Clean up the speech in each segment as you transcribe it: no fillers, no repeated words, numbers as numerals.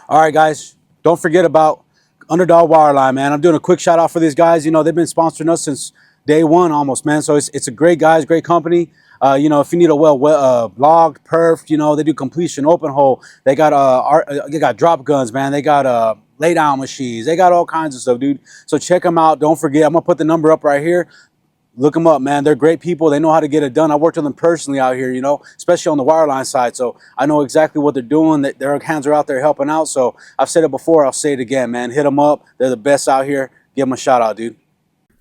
All right, guys, don't forget about Underdog Wireline, man. I'm doing a quick shout out for these guys. You know, they've been sponsoring us since day one almost, man. So it's a great guys, great company. You know, if you need a logged, perfed, you know, they do completion, open hole. They got drop guns, man. They got lay down machines. They got all kinds of stuff, dude. So check them out. Don't forget, I'm gonna put the number up right here. Look them up, man. They're great people. They know how to get it done. I worked with them personally out here, you know, especially on the wireline side. So I know exactly what they're doing. Their hands are out there helping out. So I've said it before. I'll say it again, man. Hit them up. They're the best out here. Give them a shout out, dude.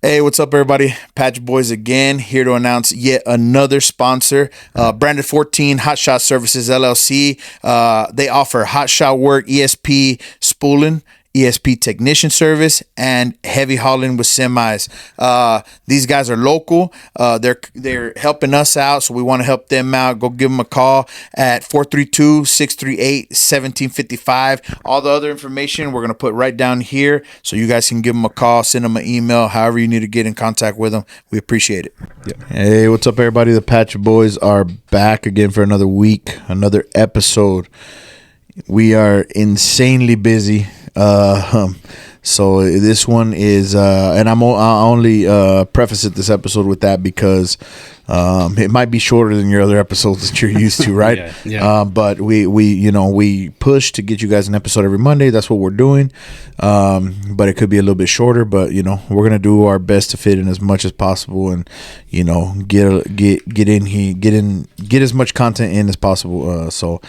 Hey, what's up, everybody? Patch Boys again, here to announce yet another sponsor, Branded 14 Hot Shot Services LLC. They offer hot shot work, ESP spooling, ESP technician service, and heavy hauling with semis. These guys are local. They're helping us out, so we want to help them out. Go give them a call at 432-638-1755. All the other information we're going to put right down here, so you guys can give them a call, send them an email, however you need to get in contact with them. We appreciate it. Yep. Hey, what's up, everybody? The Patch Boys are back again for another week, another episode. We are insanely busy. So this one is, and I only preface it this episode with that because it might be shorter than your other episodes that you're used to, right? Yeah. But we push to get you guys an episode every Monday. That's what we're doing. But it could be a little bit shorter. But we're gonna do our best to fit in as much as possible, and get as much content in as possible. So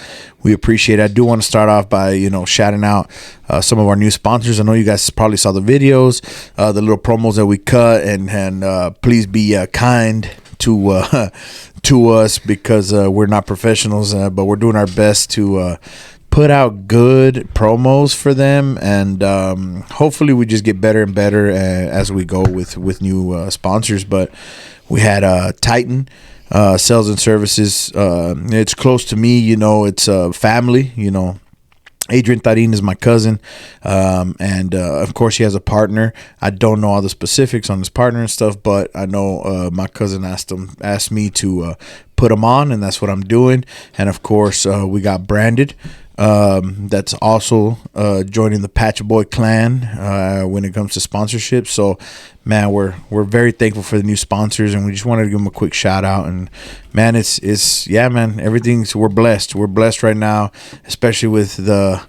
we appreciate it. I do want to start off by shouting out some of our new sponsors. I know you guys probably saw the videos, the little promos that we cut, and please be kind to us because we're not professionals, but we're doing our best to put out good promos for them, and hopefully we just get better and better as we go with new sponsors. But we had Titan Sales and Services. It's close to me, it's family. Adrian Tarin is my cousin, and of course he has a partner. I don't know all the specifics on his partner and stuff, but I know my cousin asked me to put him on, and that's what I'm doing. And of course we got Branded, that's also joining the Patch Boy clan when it comes to sponsorship. So man, we're very thankful for the new sponsors, and we just wanted to give them a quick shout out. And man, it's we're blessed right now, especially with the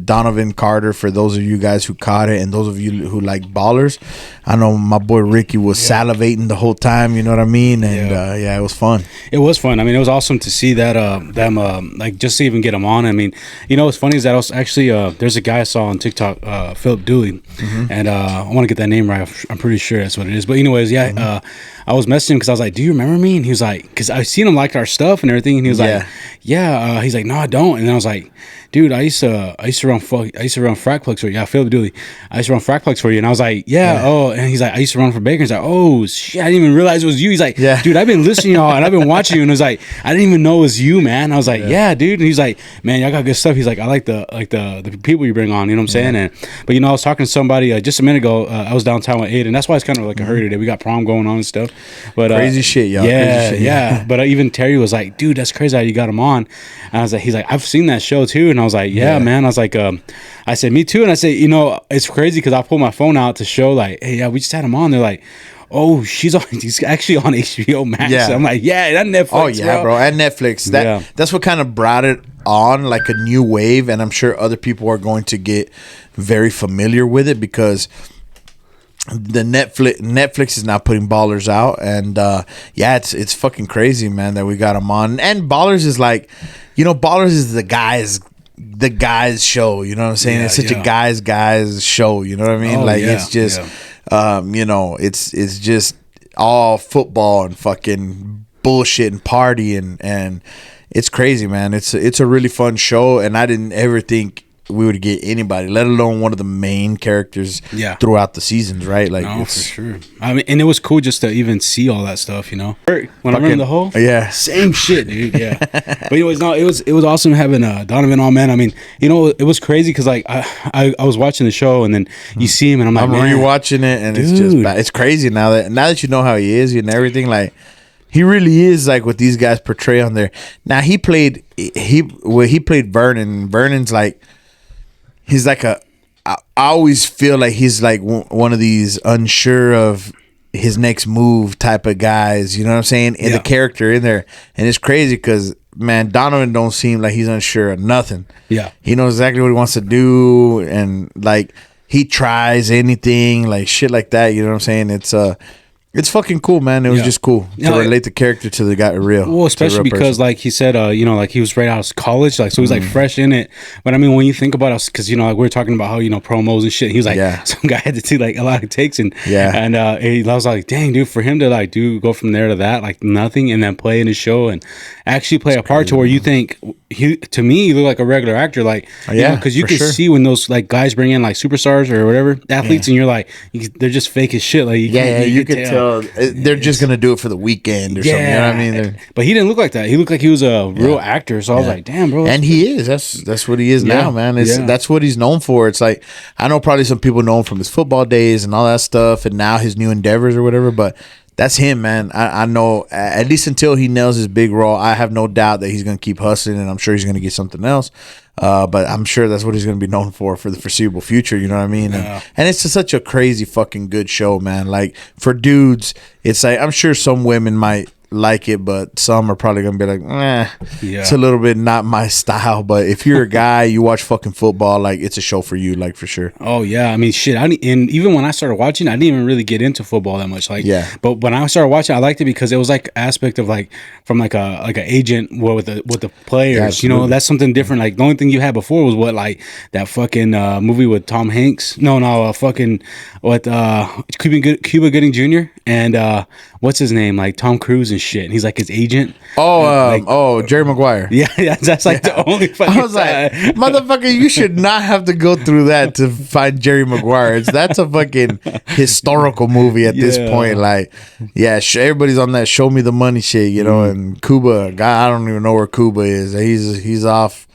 Donovan Carter. For those of you guys who caught it, and those of you who like ballers, I know my boy Ricky was salivating the whole time, you know what I mean? And it was fun. It was fun. I mean, it was awesome to see that them like just to even get them on. I mean, what's funny is that I was actually there's a guy I saw on TikTok, Philip Dooley, and I want to get that name right. I'm pretty sure that's what it is. But anyways, I was messaging him because I was like, "Do you remember me?" And he was like, "Because I've seen him like our stuff and everything." And he was like, "Yeah." He's like, "No, I don't." And I was like, "Dude, I used to run frac plugs for you." Yeah, Philip Dooley. I used to run frac plugs for you. And I was like, "Yeah." Oh, and he's like, "I used to run for Baker." He's like, "Oh shit, I didn't even realize it was you." He's like, "Yeah, dude, I've been listening to y'all and I've been watching you." And I was like, "I didn't even know it was you, man." I was like, "Yeah, dude." And he's like, "Man, y'all got good stuff." He's like, "I like the people you bring on." You know what I'm saying? And but I was talking to somebody just a minute ago. I was downtown with Aiden. That's why it's kind of like a hurry today. We got prom going on and stuff. But crazy shit, y'all. Yeah. But even Terry was like, "Dude, that's crazy how you got him on." And I was like, he's like, "I've seen that show too." And I was like, "Yeah, man." I was like, I said, "Me too." And I said, it's crazy because I pulled my phone out to show like, "Hey, yeah, we just had him on." They're like, "Oh, he's actually on HBO Max." Yeah. I'm like, "Yeah, that Netflix." Oh yeah, bro. And Netflix. That's what kind of brought it on, like a new wave, and I'm sure other people are going to get very familiar with it because the Netflix is now putting Ballers out, and it's fucking crazy, man, that we got him on. And Ballers is like, Ballers is the guys show, you know what I'm saying? It's such a guys show, you know what I mean? It's just it's just all football and fucking bullshit and party, and it's crazy, man. It's a really fun show, and I didn't ever think we would get anybody, let alone one of the main characters throughout the seasons, right? Like, for sure. I mean, and it was cool just to even see all that stuff, When I ran the hole, same shit, dude. Yeah. But anyways, it was awesome having Donovan on, man. I mean, it was crazy because like I was watching the show, and then you see him, and I'm like, I'm rewatching it, and dude, it's just bad. It's crazy now that you know how he is and everything. Like, he really is like what these guys portray on there. Now he played Vernon. Vernon's like, he's like I always feel like he's like one of these unsure of his next move type of guys, you know what I'm saying? And the character in there. And it's crazy because, man, Donovan don't seem like he's unsure of nothing. Yeah. He knows exactly what he wants to do, and like he tries anything, like shit like that, you know what I'm saying? It's fucking cool, man. It was just cool to relate the character to the guy real. Well, especially because, like he said, you know, like he was right out of college, like so he's like fresh in it. But I mean, when you think about us, because you know, like we were talking about how promos and shit. He was like, some guy had to do like a lot of takes, and I was like, dang, dude, for him to like go from there to that, like nothing, and then play in his show and actually play a part to where you think to me, he looked like a regular actor, like because you can see when those like guys bring in like superstars or whatever athletes, and you're like, they're just fake as shit. Like you can tell. They're just gonna do it for the weekend or something. You know what I mean? But he didn't look like that. He looked like he was a real actor. So I was like, damn, bro. And he is. That's what he is now, man. That's what he's known for. It's like, I know probably some people know him from his football days and all that stuff, and now his new endeavors or whatever. But that's him, man. I know, at least until he nails his big role, I have no doubt that he's gonna keep hustling, and I'm sure he's gonna get something else. But I'm sure that's what he's going to be known for the foreseeable future. You know what I mean? And it's just such a crazy fucking good show, man. Like for dudes, it's like, I'm sure some women might like it, but some are probably gonna be like, it's a little bit not my style. But if you're a guy, you watch fucking football, like it's a show for you, like for sure. Oh yeah, I mean shit. And even when I started watching, I didn't even really get into football that much. Like, but when I started watching, I liked it because it was like aspect of like from like an agent with the players. You know, that's something different. Like the only thing you had before was what like that fucking movie with Tom Hanks. No, fucking what Cuba Gooding Jr. and what's his name, like Tom Cruise and shit. And he's like his agent. Jerry Maguire. Yeah, that's like the only fucking. I was like, motherfucker, you should not have to go through that to find Jerry Maguire. That's a fucking historical movie at this point. Like, everybody's on that show me the money shit, you know. And Cuba, guy, I don't even know where Cuba is. He's off.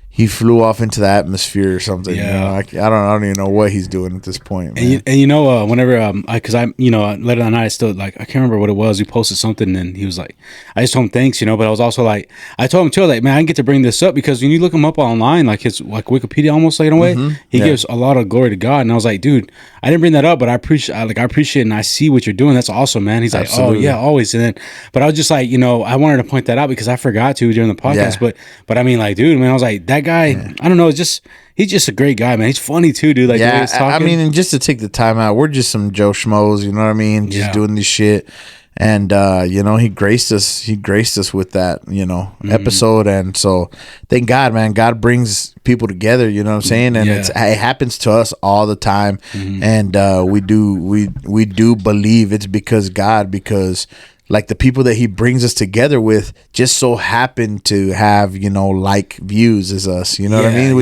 He flew off into the atmosphere or something. Yeah. You know? I don't even know what he's doing at this point. Man. And you know, whenever because I later that night I still like I can't remember what it was. He posted something and he was like, I just told him thanks, you know. But I was also like, I told him too, like, man, I didn't get to bring this up because when you look him up online, like his like Wikipedia almost like in a way, he gives a lot of glory to God. And I was like, dude, I didn't bring that up, but I appreciate it and I see what you're doing. That's awesome, man. He's like, oh yeah, always. And then, but I was just like, I wanted to point that out because I forgot to during the podcast. But I mean, like, dude, man, I was like, that guy, I don't know, he's just a great guy, man. He's funny too, dude. Like, I mean, and just to take the time out, we're just some Joe Schmoes, you know what I mean? Just doing this shit. And he graced us with that, episode. And so thank God, man. God brings people together, you know what I'm saying? And it happens to us all the time. And we do believe it's because like the people that he brings us together with just so happen to have, like views as us, you know what I mean?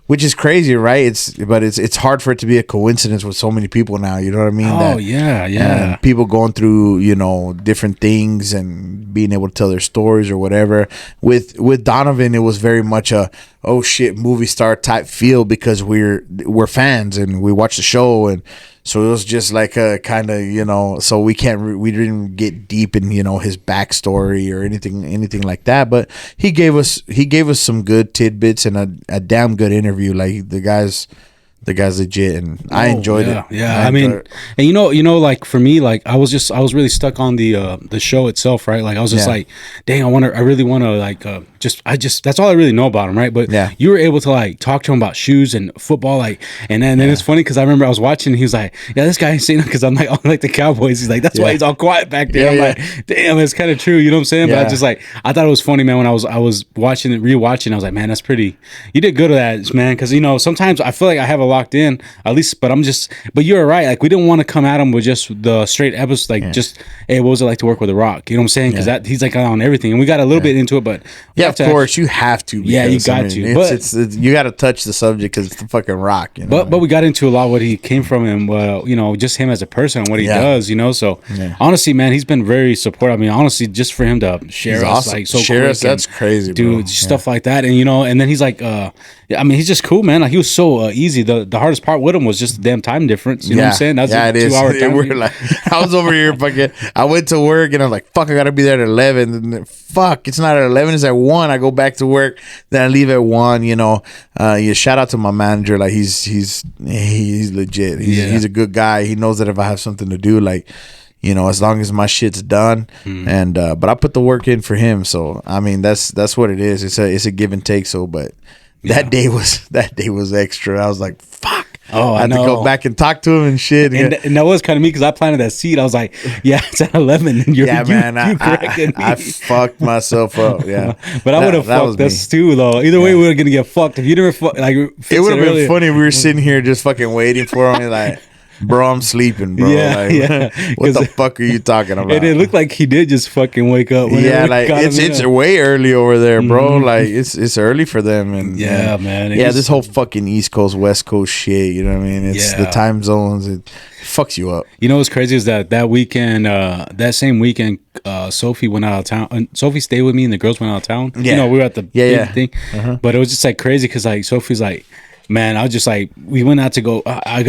Which is crazy, right? It's hard for it to be a coincidence with so many people now, you know what I mean? People going through, different things and being able to tell their stories or whatever. With Donovan, it was very much a movie star type feel because we're fans and we watch the show, and so it was just like a kind of, so we didn't get deep in, his backstory or anything like that. But he gave us some good tidbits and a damn good interview. Like the guy's legit, and I enjoyed it. Yeah, I mean, and like for me, like I was really stuck on the show itself, right? Like I was just like, dang, I really want to like that's all I really know about him, right? But you were able to like talk to him about shoes and football, like, and then it's funny because I remember I was watching and he was like, this guy ain't saying because I'm like, like the Cowboys. He's like, that's why he's all quiet back there. I'm like, damn, it's kind of true, you know what I'm saying? But I just like, I thought it was funny, man. When I was watching it, rewatching, I was like, man, that's pretty. You did good at that, man, because sometimes I feel like I have a locked in at least, but you're right. Like we didn't want to come at him with just the straight episode, like just, hey, what was it like to work with The Rock? You know what I'm saying? Because he's like on everything, and we got a little bit into it, but of course you have to. You got to. But you got to touch the subject because it's the fucking Rock. But we got into a lot of what he came from and just him as a person and what he does. So honestly, man, he's been very supportive. I mean, honestly, just for him to share us, like that's crazy, dude. Stuff like that, and and then he's like, he's just cool, man. Like he was so easy. The hardest part with him was just the damn time difference. You know what I'm saying? That's a 2 hour time. We're like, I was over here fucking. I went to work and I was like, fuck, I gotta be there at 11. And fuck, it's not at 11. It's at 1. 1. I go back to work. Then I leave at 1. You know, shout out to my manager. Like he's legit. He's a good guy. He knows that if I have something to do, like, you know, as long as my shit's done, and but I put the work in for him. So I mean, that's what it is. It's a give and take. So, but that day was extra. I was like, fuck. Oh, I had to go back and talk to him and shit. And that was kind of me because I planted that seed. I was like, yeah, it's at 11. And I fucked myself up. Yeah, but I would have fucked us too, though. Either way, we were gonna get fucked. If you never like, it would have been funny if we were sitting here just fucking waiting for him. Like, bro, I'm sleeping, bro. What the fuck are you talking about? And it looked like he did just fucking wake up. Yeah, like it's way early over there, bro. Like it's early for them, and man. This whole fucking East Coast, West Coast shit. You know what I mean? It's the time zones. It fucks you up. You know what's crazy is that weekend, that same weekend, Sophie went out of town. Sophie stayed with me, and the girls went out of town. Yeah. You know, we were at the thing, but it was just like crazy because like Sophie's like, man, I was just like, we went out to go. I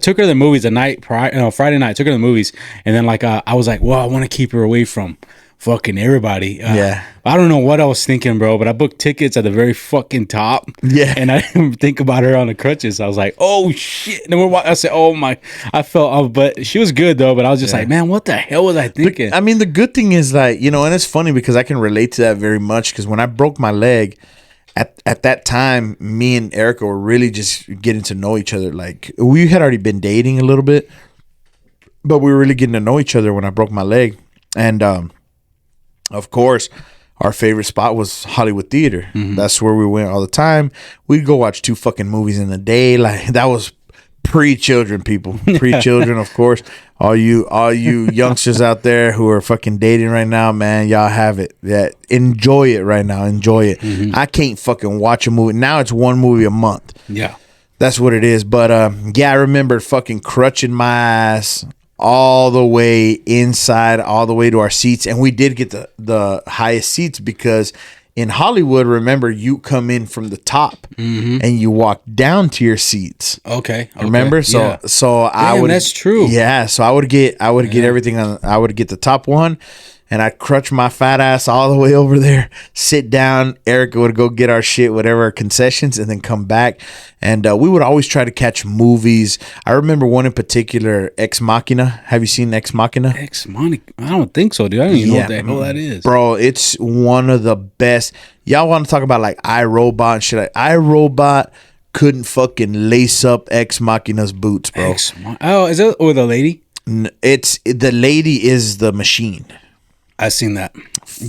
took her to the movies the night prior, Friday night. I took her to the movies, and then like I was like, well, I want to keep her away from fucking everybody. I don't know what I was thinking, bro, but I booked tickets at the very fucking top. Yeah, and I didn't think about her on the crutches. I was like, oh shit. And then I said, oh my. I felt, but she was good though. But I was just like, man, what the hell was I thinking? But, I mean, the good thing is, like, you know, and it's funny because I can relate to that very much because when I broke my leg. At that time, me and Erica were really just getting to know each other. Like, we had already been dating a little bit, but we were really getting to know each other when I broke my leg. And, of course, our favorite spot was Hollywood Theater. That's where we went all the time. We'd go watch 2 fucking movies in a day. Like, that was pre-children, people. Pre-children, of course. All you youngsters out there who are fucking dating right now, man, y'all have it. Yeah, enjoy it right now. Enjoy it. I can't fucking watch a movie. Now it's 1 movie a month. Yeah. That's what it is. But I remember fucking crutching my ass all the way inside, all the way to our seats. And we did get the highest seats because in Hollywood, remember, you come in from the top and you walk down to your seats. Okay. Remember? So I would. That's true. Yeah. So I would get everything on. I would get the top one, and I'd crutch my fat ass all the way over there, sit down. Erica would go get our shit, whatever, our concessions, and then come back. And we would always try to catch movies. I remember one in particular, Ex Machina. Have you seen Ex Machina? Ex Machina? I don't think so, dude. I don't even know what the hell that is. Bro, it's one of the best. Y'all want to talk about like iRobot and shit. Like, iRobot couldn't fucking lace up Ex Machina's boots, bro. Is it with a lady? It's the lady is the machine. I've seen that.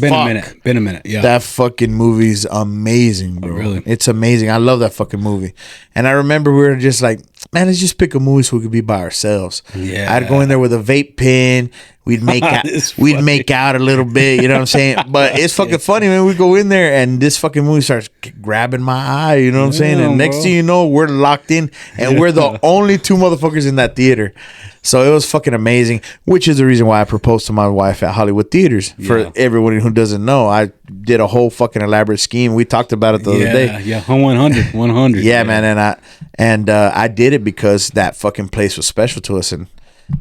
Been a minute. Yeah. That fucking movie's amazing, bro. Oh, really? It's amazing. I love that fucking movie. And I remember we were just like, man, let's just pick a movie so we could be by ourselves. Yeah. I'd go in there with a vape pen. We'd make out, make out a little bit, you know what I'm saying? But it's fucking funny, man. We go in there and this fucking movie starts grabbing my eye, you know what I'm saying? And next thing you know, we're locked in and we're the only 2 motherfuckers in that theater. So it was fucking amazing, which is the reason why I proposed to my wife at Hollywood Theaters. For everyone who doesn't know, I did a whole fucking elaborate scheme. We talked about it the other day. Yeah, 100. Yeah, man, and I did it because that fucking place was special to us. And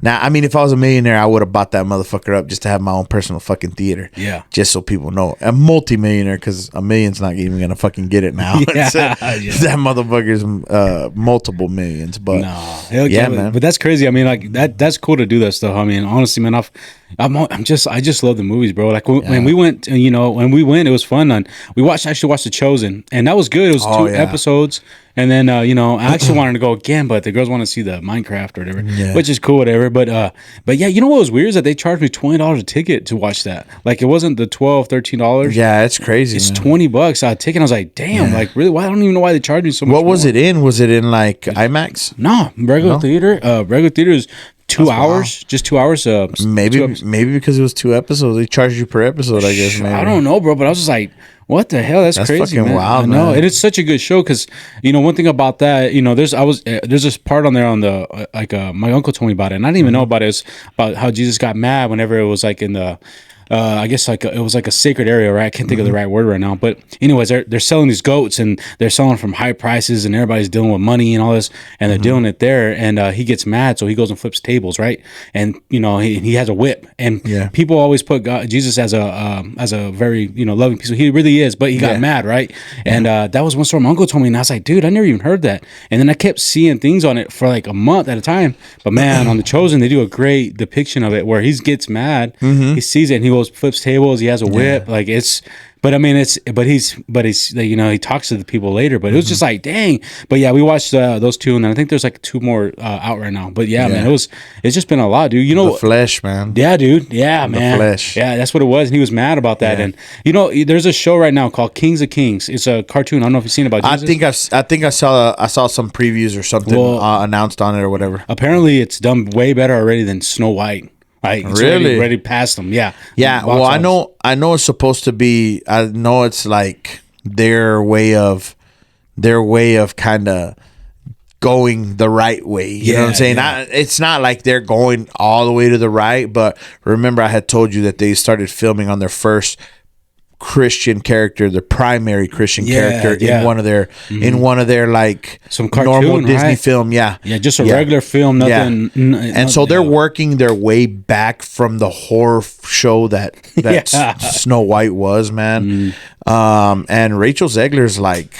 now, I mean, if I was a millionaire, I would have bought that motherfucker up just to have my own personal fucking theater. Yeah. Just so people know. A multi-millionaire, because a million's not even going to fucking get it now. That motherfucker's multiple millions. But man. But that's crazy. I mean, like, that's cool to do that stuff. I mean, honestly, man, I just love the movies, bro. Like, when we went, it was fun. And we actually watched The Chosen, and that was good. It was 2 episodes. And then, I actually wanted to go again, but the girls want to see the Minecraft or whatever, which is cool, whatever. But yeah, you know what was weird is that they charged me $20 a ticket to watch that. Like, it wasn't the $12, $13. Yeah, it's crazy. It's $20 a ticket. I was like, damn, like, really? Why? I don't even know why they charged me so much. What was it in? Was it in like IMAX? No, regular theater. Regular theater is 2 hours, just 2 hours. Maybe because it was 2 episodes, they charged you per episode. I guess. Maybe. I don't know, bro. But I was just like, what the hell? That's crazy, fucking man. wild, I know. man. It is such a good show because one thing about that, there's this part on there on the my uncle told me about it, and I didn't even know about it. It's about how Jesus got mad whenever it was like in the I guess like it was like a sacred area, right? I can't think of the right word right now, but anyways, they're selling these goats and they're selling from high prices, and everybody's dealing with money and all this, and they're dealing it there, and he gets mad, so he goes and flips tables, right? And he has a whip, and people always put Jesus as a very loving piece. He really is, but he got mad, right? And that was one story my uncle told me, and I was like, dude, I never even heard that. And then I kept seeing things on it for like a month at a time. But man, on The Chosen, they do a great depiction of it where he gets mad, he sees it, and he goes flips tables. He has a whip, like it's. But I mean, he's he talks to the people later. But it was just like, dang. But yeah, we watched those two, and then I think there's like two more out right now. But yeah, man, it's just been a lot, dude. The Flesh, man. Yeah, dude. Yeah, man. The Flesh. Yeah, that's what it was. And he was mad about that. And there's a show right now called Kings of Kings. It's a cartoon. I don't know if you've seen it about Jesus. I think I saw some previews or something announced on it or whatever. Apparently, it's done way better already than Snow White. Like, it's really already past them. Yeah. Well, I know it's supposed to be. I know it's like their way of kind of going the right way. You know what I'm saying? It's not like they're going all the way to the right. But remember, I had told you that they started filming on their first Christian character, the primary Christian character in one of their like some cartoon, normal Disney film. Just a regular film, nothing. And so they're working their way back from the horror show that Snow White was, man. And Rachel Zegler's like,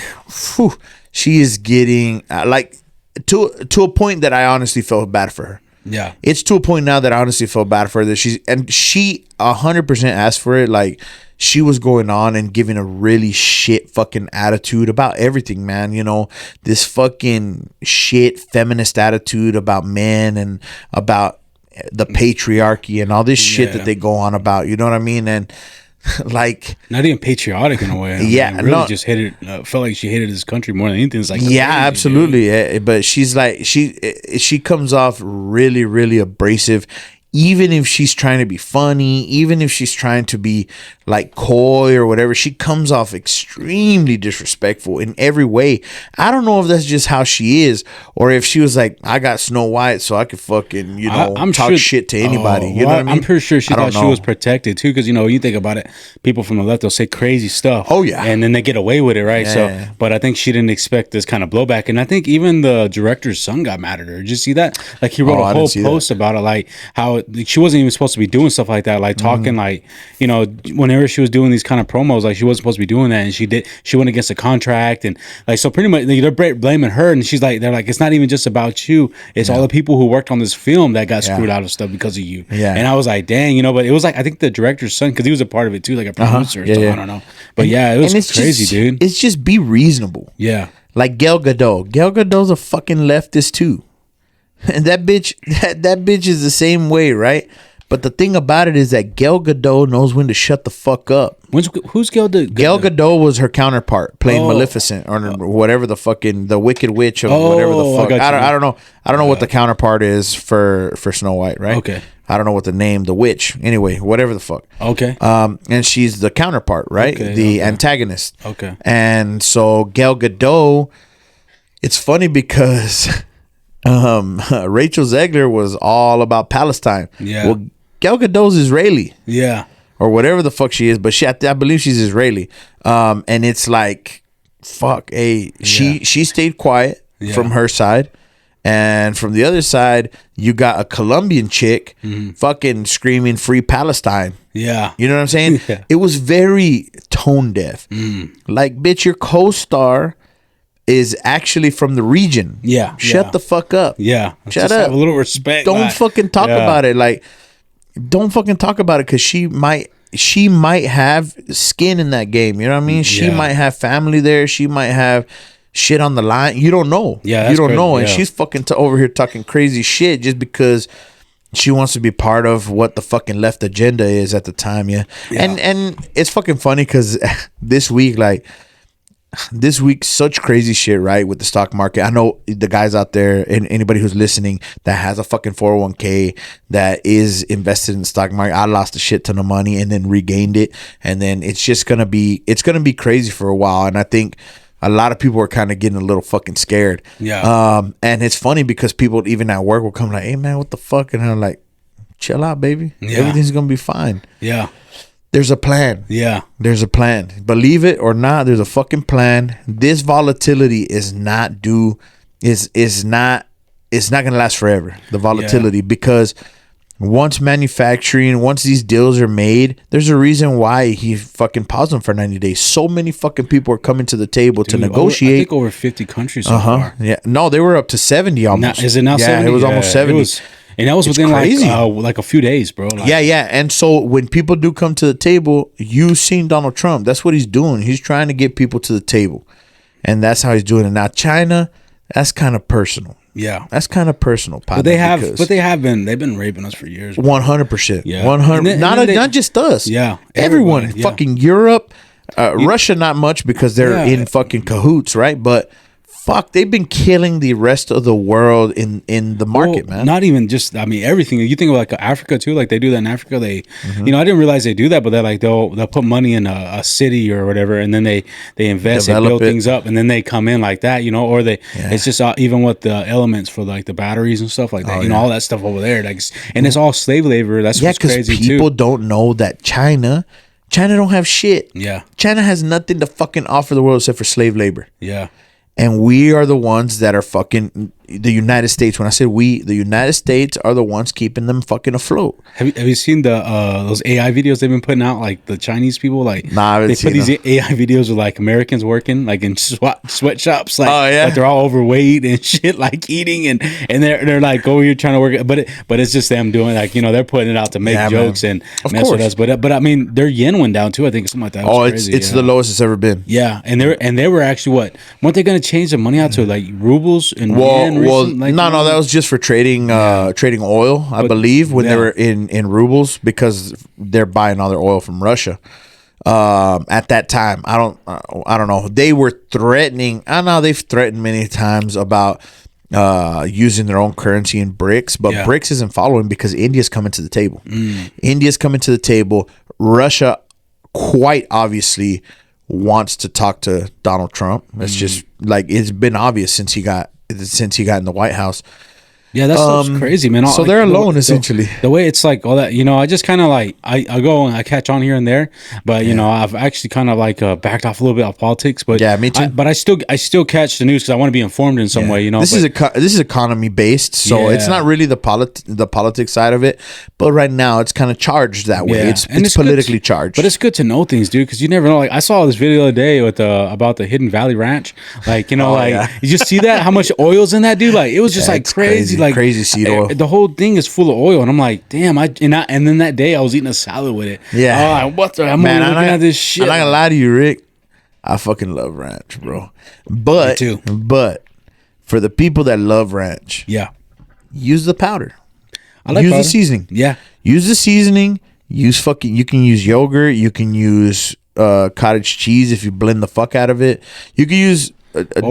whew, she is getting like to a point that I honestly felt bad for her. Yeah, it's to a point now that I honestly feel bad for her, that she 100% asked for it. Like, she was going on and giving a really shit fucking attitude about everything, man. This fucking shit feminist attitude about men and about the patriarchy and all this shit that they go on about. You know what I mean? And like, not even patriotic in a way. Really just hated. Felt like she hated this country more than anything. It's like, absolutely. Dude. But she's like, she comes off really, really abrasive. Even if she's trying to be funny, even if she's trying to be like coy or whatever, she comes off extremely disrespectful in every way. I don't know if that's just how she is, or if she was like, I got Snow White, so I could fucking, talk shit to anybody. You know what I mean? I'm pretty sure she thought she was protected too, because you think about it, people from the left, they'll say crazy stuff. Oh yeah, and then they get away with it, right? So, but I think she didn't expect this kind of blowback, and I think even the director's son got mad at her. Did you see that? Like, he wrote a whole post about it, like how she wasn't even supposed to be doing stuff like that, like talking like, whenever she was doing these kind of promos, like she wasn't supposed to be doing that, and she went against a contract, and like, so pretty much they're blaming her, and they're like, it's not even just about you, it's all the people who worked on this film that got screwed out of stuff because of you. And I was like, dang, but it was like, I think the director's son, because he was a part of it too, like a producer. I don't know, but it was crazy, dude. It's just be reasonable. Like Gal Gadot's a fucking leftist too. And that bitch is the same way, right? But the thing about it is that Gal Gadot knows when to shut the fuck up. Who's Gal Gadot? Gal Gadot was her counterpart, playing Maleficent or whatever the fucking the Wicked Witch or whatever the fuck. I don't know. I don't know what the counterpart is for Snow White, right? Okay. I don't know what the name, the witch. Anyway, whatever the fuck. Okay. And she's the counterpart, right? The antagonist. Okay. And so Gal Gadot, it's funny because Rachel Zegler was all about Palestine. Well, Gal Gadot's Israeli. Or whatever the fuck she is, but I believe she's Israeli. And it's like, fuck, she stayed quiet from her side. And from the other side, you got a Colombian chick fucking screaming free Palestine. You know what I'm saying? It was very tone deaf. Like, bitch, your co-star is actually from the region. Shut the fuck up. Shut up. Have a little respect. Don't fucking talk about it. Like, don't fucking talk about it, because she might have skin in that game. You know what I mean? She might have family there. She might have shit on the line. You don't know. You don't know. And she's fucking over here talking crazy shit just because she wants to be part of what the fucking left agenda is at the time. And it's fucking funny because this week, such crazy shit, right, with the stock market. I know the guys out there and anybody who's listening that has a fucking 401k that is invested in the stock market. I lost a shit ton of money and then regained it, and then it's gonna be crazy for a while. And I think a lot of people are kind of getting a little fucking scared. And it's funny because people even at work will come like, hey man, what the fuck? And I'm like, chill out, baby. Everything's gonna be fine. There's a plan. Yeah. There's a plan. Believe it or not, there's a fucking plan. This volatility is not due. Is not. It's not gonna last forever. The volatility because once these deals are made, there's a reason why he fucking paused them for 90 days. So many fucking people are coming to the table to negotiate. I think over 50 countries so far. Yeah. No, they were up to 70 almost. Is it now 70? Yeah, it was almost 70. And that was within like a few days, bro. Like, Yeah. And so when people do come to the table, you've seen Donald Trump. That's what he's doing. He's trying to get people to the table. And that's how he's doing it. Now, China, that's kind of personal. Yeah, that's kind of personal. But they've been raping us for years. 100%. Yeah, 100. Not just us. Yeah, everyone. Yeah. Fucking Europe, Russia, not much because they're in fucking cahoots, right? But fuck, they've been killing the rest of the world in the market, man. Not even just, I mean, everything. You think of like Africa too, like they do that in Africa. They, you know, I didn't realize they do that, but they're like they'll put money in a city or whatever, and then they invest, they build things up, and then they come in like that, you know, or it's just even with the elements for like the batteries and stuff like that, you know, all that stuff over there, like, and it's all slave labor. That's what's crazy too. People don't know that China don't have shit. Yeah, China has nothing to fucking offer the world except for slave labor. Yeah. And we are the ones that are fucking the United States. When I said we, the United States are the ones keeping them fucking afloat. Have you seen those AI videos they've been putting out? Like the Chinese people, like they put these AI videos of like Americans working like in sweatshops, like, like they're all overweight and shit, like eating and they're like, oh, you're trying to work, but it's just them doing, like, you know, they're putting it out to make jokes and mess with us. But I mean, their yen went down too. I think something like that. It's the lowest it's ever been. Yeah, and they were actually weren't they going to change the money out to like rubles and yen? No, that was just for trading oil, I believe, when they were in rubles, because they're buying all their oil from Russia. At that time, I don't know. They were threatening. I know they've threatened many times about using their own currency in BRICS, but BRICS isn't following because India's coming to the table. India's coming to the table. Russia, quite obviously, wants to talk to Donald Trump. It's just like it's been obvious since he got in the White House. Yeah, that's crazy, man. So they're alone, essentially. The way it's like all that, you know, I just kind of like, I go and I catch on here and there, but you know, I've actually kind of like backed off a little bit of politics, but yeah, me too. But I still catch the news because I want to be informed in some way, you know. This is economy based, so it's not really the politics side of it, but right now it's kind of charged that way. It's politically charged. But it's good to know things, dude, because you never know. Like I saw this video the other day with about the Hidden Valley Ranch, like, you know, you just see that how much oil's in that, dude. Like it was just like crazy. Like crazy seed oil. The whole thing is full of oil, and I'm like, damn. And then that day I was eating a salad with it. Yeah. I'm looking at this shit. I'm not gonna lie to you, Rick. I fucking love ranch, bro. Me too. But for the people that love ranch, use the powder. Use the seasoning. Yeah. Use the seasoning. You can use yogurt. You can use cottage cheese if you blend the fuck out of it. You can use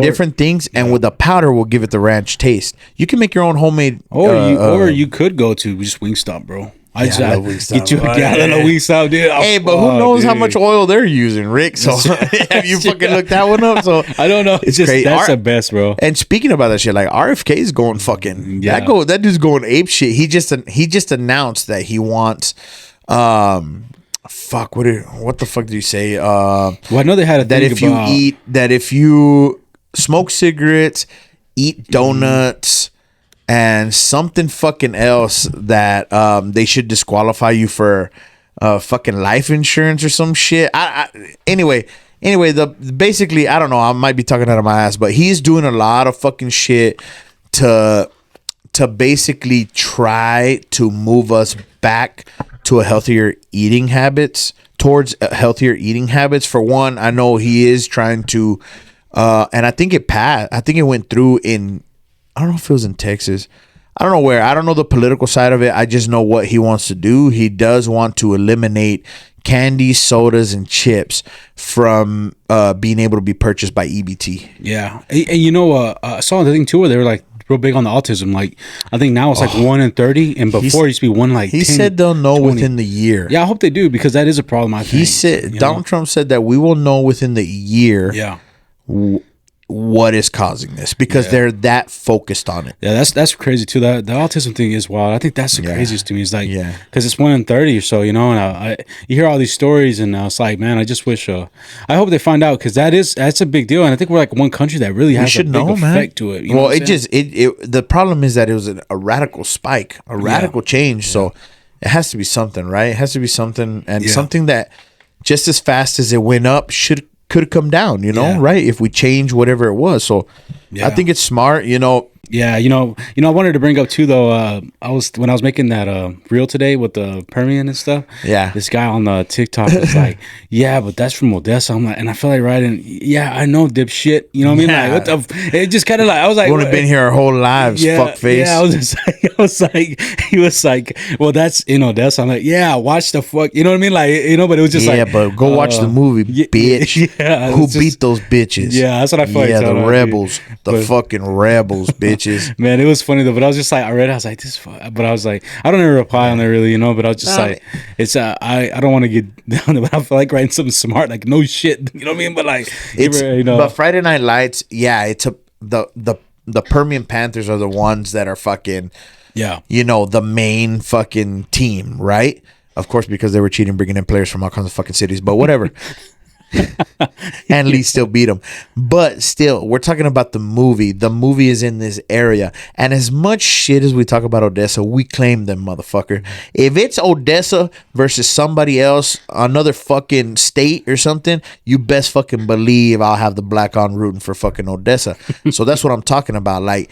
different things, and with the powder will give it the ranch taste. You can make your own homemade, or you could go to just Wingstop, bro. I love Wingstop. Get you a gallon of Wingstop, dude. Hey, but who knows how much oil they're using, Rick? So have you fucking looked that one up? So I don't know. It's just crazy. That's the best, bro. And speaking about that shit, like RFK is going fucking that dude's going ape shit. He just announced that he wants fuck, what the fuck did you say? Well, I know they had a thing that if you smoke cigarettes, eat donuts, and something fucking else, that they should disqualify you for fucking life insurance or some shit. Anyway, basically, I don't know, I might be talking out of my ass, but he's doing a lot of fucking shit to basically try to move us back to towards healthier eating habits. For one, I know he is trying to, and I think it passed. I think it went through in, I don't know if it was in Texas. I don't know where. I don't know the political side of it. I just know what he wants to do. He does want to eliminate candy, sodas, and chips from being able to be purchased by EBT. Yeah. And you know, I saw the thing too where they were like real big on the autism. Like I think now it's like 1 in 30, and before it used to be 1 like 10, he said they'll know 20. Within the year. Yeah, I hope they do, because that is a problem. I think He said Donald Trump said that we will know within the year. Yeah. what is causing this, because they're that focused on it. Yeah, that's crazy too. That the autism thing is wild. I think that's the craziest to me. It's like, Yeah. because it's 1 in 30 or so, you know. And you hear all these stories, and it's like, man, I just wish. I hope they find out, because that's a big deal. And I think we're like one country that really has a big effect to it. You know well, the problem is that it was a radical spike, a radical change. So it has to be something, right? It has to be something, and something that just as fast as it went up could have come down, you know, right? If we change whatever it was. So I think it's smart, you know. Yeah, you know, I wanted to bring up too, though. When I was making that reel today with the Permian and stuff. Yeah, this guy on the TikTok was like, "Yeah, but that's from Odessa." I'm like, and I feel like writing, "Yeah, I know, dipshit." You know what I mean? Like, what the? It just kind of like, I was like, "We've only been here our whole lives, fuck face." Yeah, he was like, "Well, that's in Odessa." I'm like, "Yeah, watch the fuck." You know what I mean? Like, you know, but it was just like, yeah, but go watch the movie, bitch. Yeah, who beat those bitches? Yeah, that's what I felt. Yeah, the rebels, the fucking rebels, bitches. Man, it was funny though, but I was just like, I read it, I was like, this, but I was like, I don't even reply on there really, you know, but I was just like, it's I don't want to get down, but I feel like writing something smart, like no shit, you know what I mean? But like, it's, you know, but Friday Night Lights, it's the Permian Panthers are the ones that are fucking, you know, the main fucking team, right? Of course, because they were cheating, bringing in players from all kinds of fucking cities, but whatever. And Lee still beat him, but still, we're talking about the movie. The movie is in this area, and as much shit as we talk about Odessa, we claim them, motherfucker. If it's Odessa versus somebody else, another fucking state or something, you best fucking believe I'll have the black on rooting for fucking Odessa. So that's what I'm talking about. Like,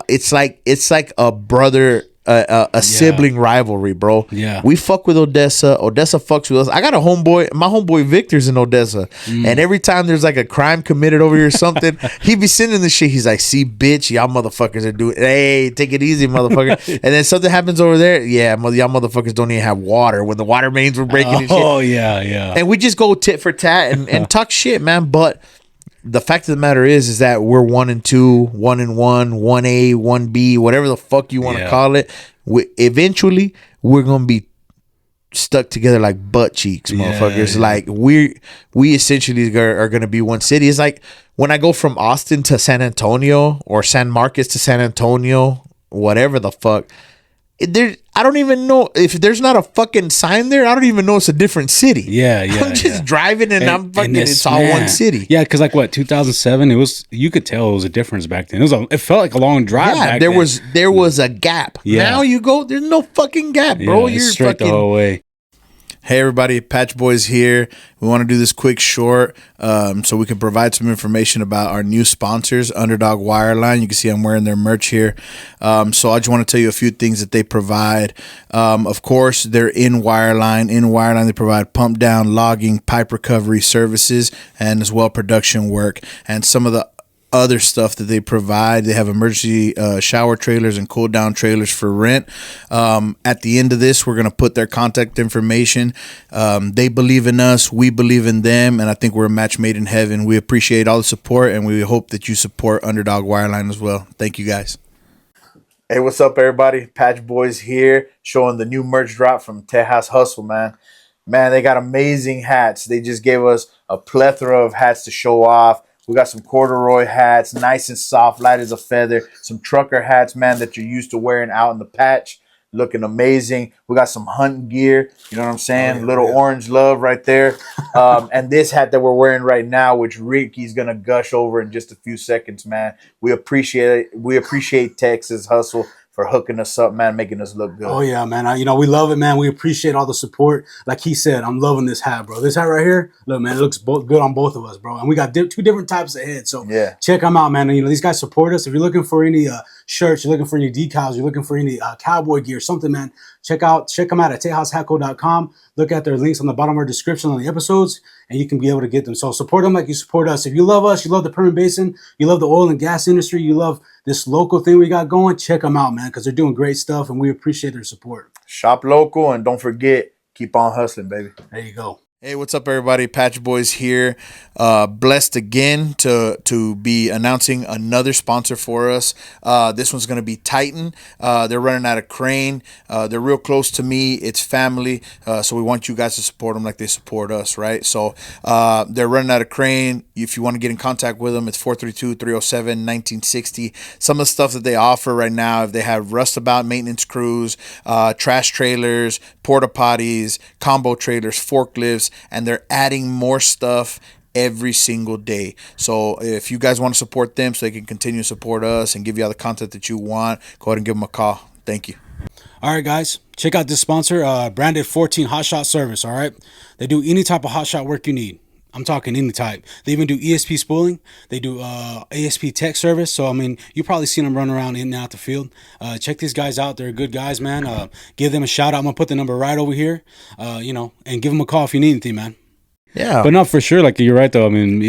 it's like a brother. A sibling rivalry, bro. Yeah, we fuck with Odessa. Odessa fucks with us. I got a homeboy. My homeboy Victor's in Odessa, and every time there's like a crime committed over here or something, he be sending the shit. He's like, "See, bitch, y'all motherfuckers are doing. Hey, take it easy, motherfucker." And then something happens over there. Yeah, y'all motherfuckers don't even have water when the water mains were breaking. And shit. Oh yeah. And we just go tit for tat and talk shit, man. But the fact of the matter is that we're 1 and 2, 1 and 1, 1A, 1B, whatever the fuck you want to call it. Eventually, we're gonna be stuck together like butt cheeks, motherfuckers. Yeah. Like we essentially are gonna be one city. It's like when I go from Austin to San Antonio or San Marcos to San Antonio, whatever the fuck. I don't even know if there's not a fucking sign there. I don't even know it's a different city. Yeah. I'm just driving and I'm fucking. It's all one city. Yeah, because like what 2007, it was. You could tell it was a difference back then. It felt like a long drive. Yeah, back there was a gap. Yeah. Now you go. There's no fucking gap, bro. You're straight the whole way. Hey everybody, Patch Boys here. We want to do this quick short so we can provide some information about our new sponsors, Underdog Wireline. You can see I'm wearing their merch here. So I just want to tell you a few things that they provide. Of course, they're in Wireline. In Wireline, they provide pump down, logging, pipe recovery services, and as well production work. And some of the other stuff that they provide, they have emergency shower trailers and cool down trailers for rent. At the end of this, we're going to put their contact information. They believe in us, we believe in them, and I think we're a match made in heaven. We appreciate all the support, and we hope that you support Underdog Wireline as well. Thank you guys. Hey, what's up everybody? Patch Boys here, showing the new merch drop from Tejas Hustle, man. They got amazing hats. They just gave us a plethora of hats to show off. We got some corduroy hats, nice and soft, light as a feather. Some trucker hats, man, that you're used to wearing out in the patch. Looking amazing. We got some hunting gear. You know what I'm saying? Orange love right there. And this hat that we're wearing right now, which Ricky's going to gush over in just a few seconds, man. We appreciate it. We appreciate Texas Hustle for hooking us up, man, making us look good. Oh, yeah, man. We love it, man. We appreciate all the support. Like he said, I'm loving this hat, bro. This hat right here, look, man, it looks good on both of us, bro. And we got two different types of heads. So check them out, man. And, these guys support us. If you're looking for any shirts, you're looking for any decals, you're looking for any cowboy gear, something, man, check them out at TejasHatco.com. Look at their links on the bottom of our description on the episodes, and you can be able to get them. So support them like you support us. If you love us, you love the Permian Basin, you love the oil and gas industry, you love this local thing we got going, check them out, man, because they're doing great stuff, and we appreciate their support. Shop local, and don't forget, keep on hustling, baby. There you go. Hey, what's up, everybody? Patch Boys here. Blessed again to be announcing another sponsor for us. This one's going to be Titan. They're running out of crane. They're real close to me. It's family. So we want you guys to support them like they support us, right? So they're running out of crane. If you want to get in contact with them, it's 432-307-1960. Some of the stuff that they offer right now, if they have rustabout maintenance crews, trash trailers, porta potties, combo trailers, forklifts, and they're adding more stuff every single day. So if you guys want to support them so they can continue to support us and give you all the content that you want, go ahead and give them a call. Thank you. All right, guys, check out this sponsor, Branded 14 Hot Shot Service. All right, they do any type of hot shot work you need. I'm talking any type. They even do ESP spooling. They do ASP tech service. So, I mean, you probably seen them run around in and out the field. Check these guys out. They're good guys, man. Give them a shout out. I'm going to put the number right over here, and give them a call if you need anything, man. Yeah, but not for sure. Like, you're right, though. I mean,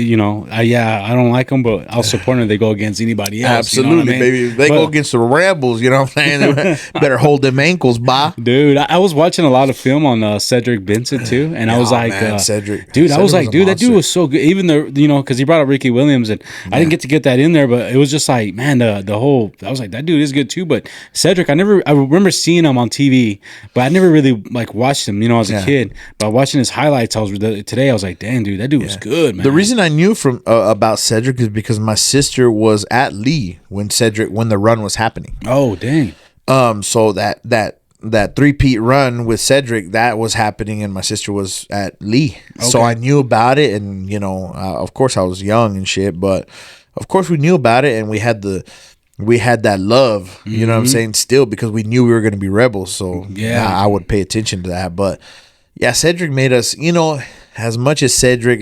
I don't like them, but I'll support them if they go against anybody else. Absolutely, you know what I mean? baby. If they go against the Rebels, you know what I'm saying? They better hold them ankles, bah. Dude, I was watching a lot of film on Cedric Benson, too, and I was like, man, Cedric. Dude, Cedric I was like, dude, that dude monster. was so good. Even because he brought up Ricky Williams, and I didn't get that in there, but it was just like, man, the whole, I was like, that dude is good, too. But Cedric, I remember seeing him on TV, but I never really, like, watched him, as a kid. But watching his highlights, today, I was like, damn, dude, that dude was good, man. The reason I knew from about Cedric is because my sister was at Lee when the run was happening. Oh, dang. So that three-peat run with Cedric, that was happening, and my sister was at Lee. Okay. So I knew about it, and of course I was young and shit, but of course we knew about it, and we had that love, you know what I'm saying, still, because we knew we were going to be rebels. So I would pay attention to that. But yeah, Cedric made us, as much as Cedric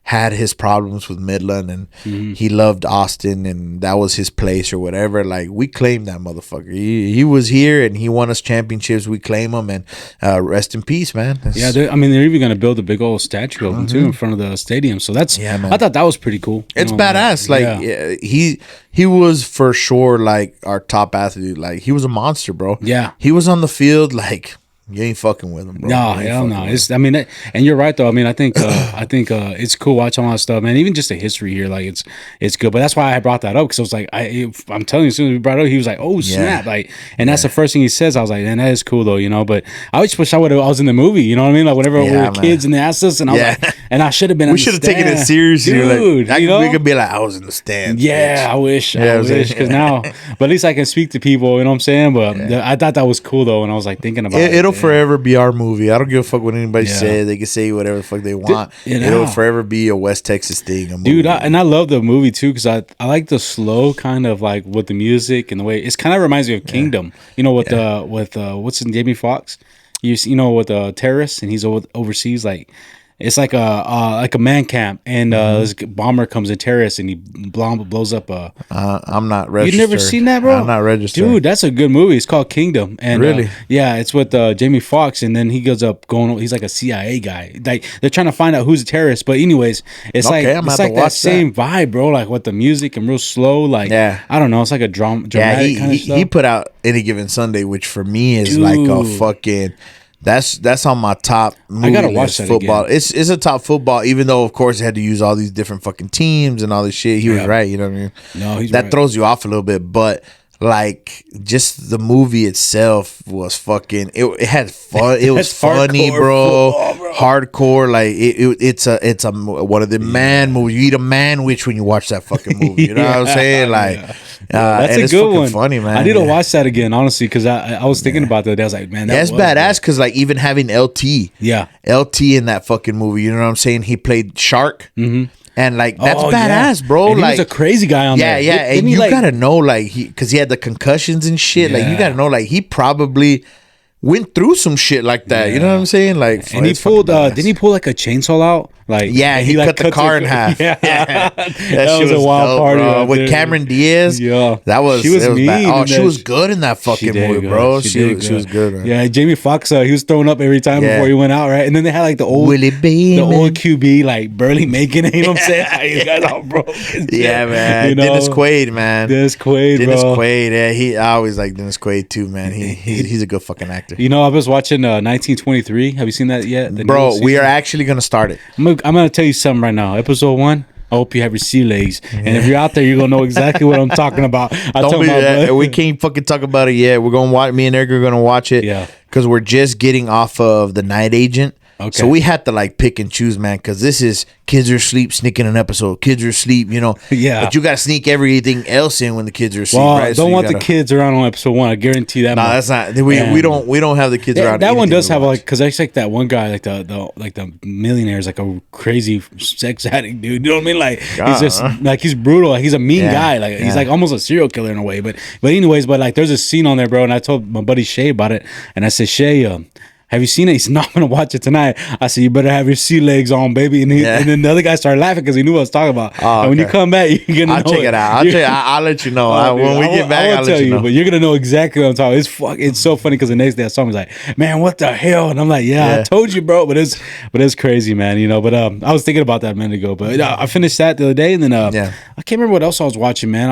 had his problems with Midland, and he loved Austin, and that was his place or whatever, we claimed that motherfucker. He was here and he won us championships. We claim him, and rest in peace, man. They're even going to build a big old statue of him too in front of the stadium. So that's I thought that was pretty cool. It's badass. He was for sure our top athlete. He was a monster, bro. Yeah, he was on the field you ain't fucking with him, bro. No, hell no. And you're right though. I think it's cool watching all that stuff, man. Even just the history here, it's good. But that's why I brought that up, because I was like, I'm telling you, as soon as we brought it up, he was like, oh snap, that's the first thing he says. I was like, man, that is cool though, But I just wish I was in the movie. You know what I mean? Whenever we were kids and they asked us, and I was like, and I should have been. We should have taken it seriously, dude. We could be like, I was in the stands. Yeah, bitch. I wish, because now, but at least I can speak to people. You know what I'm saying? But I thought that was cool though, and I was thinking about it. It'll forever be our movie. I don't give a fuck what anybody says. They can say whatever the fuck they want. It'll forever be a West Texas thing. Dude, I love the movie too, because I like the slow kind of with the music and the way it's kind of reminds me of Kingdom. With what's in Jamie Foxx? With the terrorists, and he's overseas it's like a man camp, and this bomber comes in, terrorist, and he blows up a. I'm not registered. You've never seen that, bro? I'm not registered, dude. That's a good movie. It's called Kingdom, and really, it's with Jamie Foxx, and then he goes up he's like a CIA guy. They're trying to find out who's a terrorist, but anyways, it's that same vibe, bro. With the music and real slow, I don't know. It's like a dramatic kind of stuff. He put out Any Given Sunday, which for me is a fucking. That's on my top movie. I gotta watch that football. again. It's a top football, even though of course it had to use all these different fucking teams and all this shit. He was right, you know what I mean? No, he's that right. throws you off a little bit, but just the movie itself was fucking. It had fun. It was funny, bro. Hardcore. It's a one of the man movies. You eat a man-wich when you watch that fucking movie. You know what I'm saying? That's a good one. Funny, man. I need to watch that again, honestly, because I was thinking about that. I was like, man, that's badass. Because even having LT, LT in that fucking movie. You know what I'm saying? He played Shark. Mm-hmm. And that's badass, bro. And he was a crazy guy on there. Yeah, and you gotta know, because he had the concussions and shit. You gotta know, he probably went through some shit like that. You know what I'm saying? And he pulled, didn't he pull a chainsaw out? Like Yeah, he like, cut the cuts car it- in half. Yeah, That that was shit a wild dope, party bro. right With there. Cameron Diaz. Yeah, That was she was it mean. bad. Oh, in she that was sh- good in that She fucking did movie, good. bro. She She did was good, man. Yeah, Jamie Foxx, he was throwing up every time Yeah. before he went out, right? And then they had like the old Willie the Beeman. old QB like Burley Macon. You know what I'm saying? Like, you guys all broke. and shit, Yeah, man. You know? Dennis Quaid, man. Dennis Quaid, Dennis bro. Quaid. Yeah, I always like Dennis Quaid too, man. He's a good fucking actor. You know, I was watching 1923. Have you seen that yet? The Bro, new we are season? actually gonna start it. I'm gonna tell you something right now. Episode 1. I hope you have your sea legs, and if you're out there, you're gonna know exactly what I'm talking about. I Don't told be my that. brother- We can't fucking talk about it yet. We're gonna watch. Me and Eric are gonna watch it. Yeah. Because we're just getting off of The Night Agent. Okay. So we had to like pick and choose, man. Because this is kids are asleep, sneaking an episode. Kids are asleep, you know. Yeah. But you gotta sneak everything else in when the kids are asleep, Well, right? So don't you want the gotta- kids around on episode 1. I guarantee that. No, much. that's not. We And- don't have the kids Yeah, around. that one anything does we have watch. like because I like that one guy like the millionaire is like a crazy sex addict dude. You know what I mean? Like he's just like he's brutal. Like, he's a mean Yeah, guy. Like he's yeah. like almost a serial killer in a way. But anyways, but like there's a scene on there, bro. And I told my buddy Shay about it, and I said, Shay, have you seen it? He said, no, I'm gonna watch it tonight. I said, you better have your sea legs on, baby. And, Yeah. and then the other guy started laughing because he knew what I was talking about. Oh, And when you okay. come back, you're gonna I'll know check it out. I'll let you know. Oh, dude, when we I get won't- back, I I'll won't let tell you know. but you're gonna know exactly what I'm talking about. It's so funny because the next day I saw him, he's like, man, what the hell? And I'm like, yeah, Yeah. I told you, bro. But it's crazy, man. You know. But I was thinking about that a minute ago. But I finished that the other day, and then Yeah. I can't remember what else I was watching, man.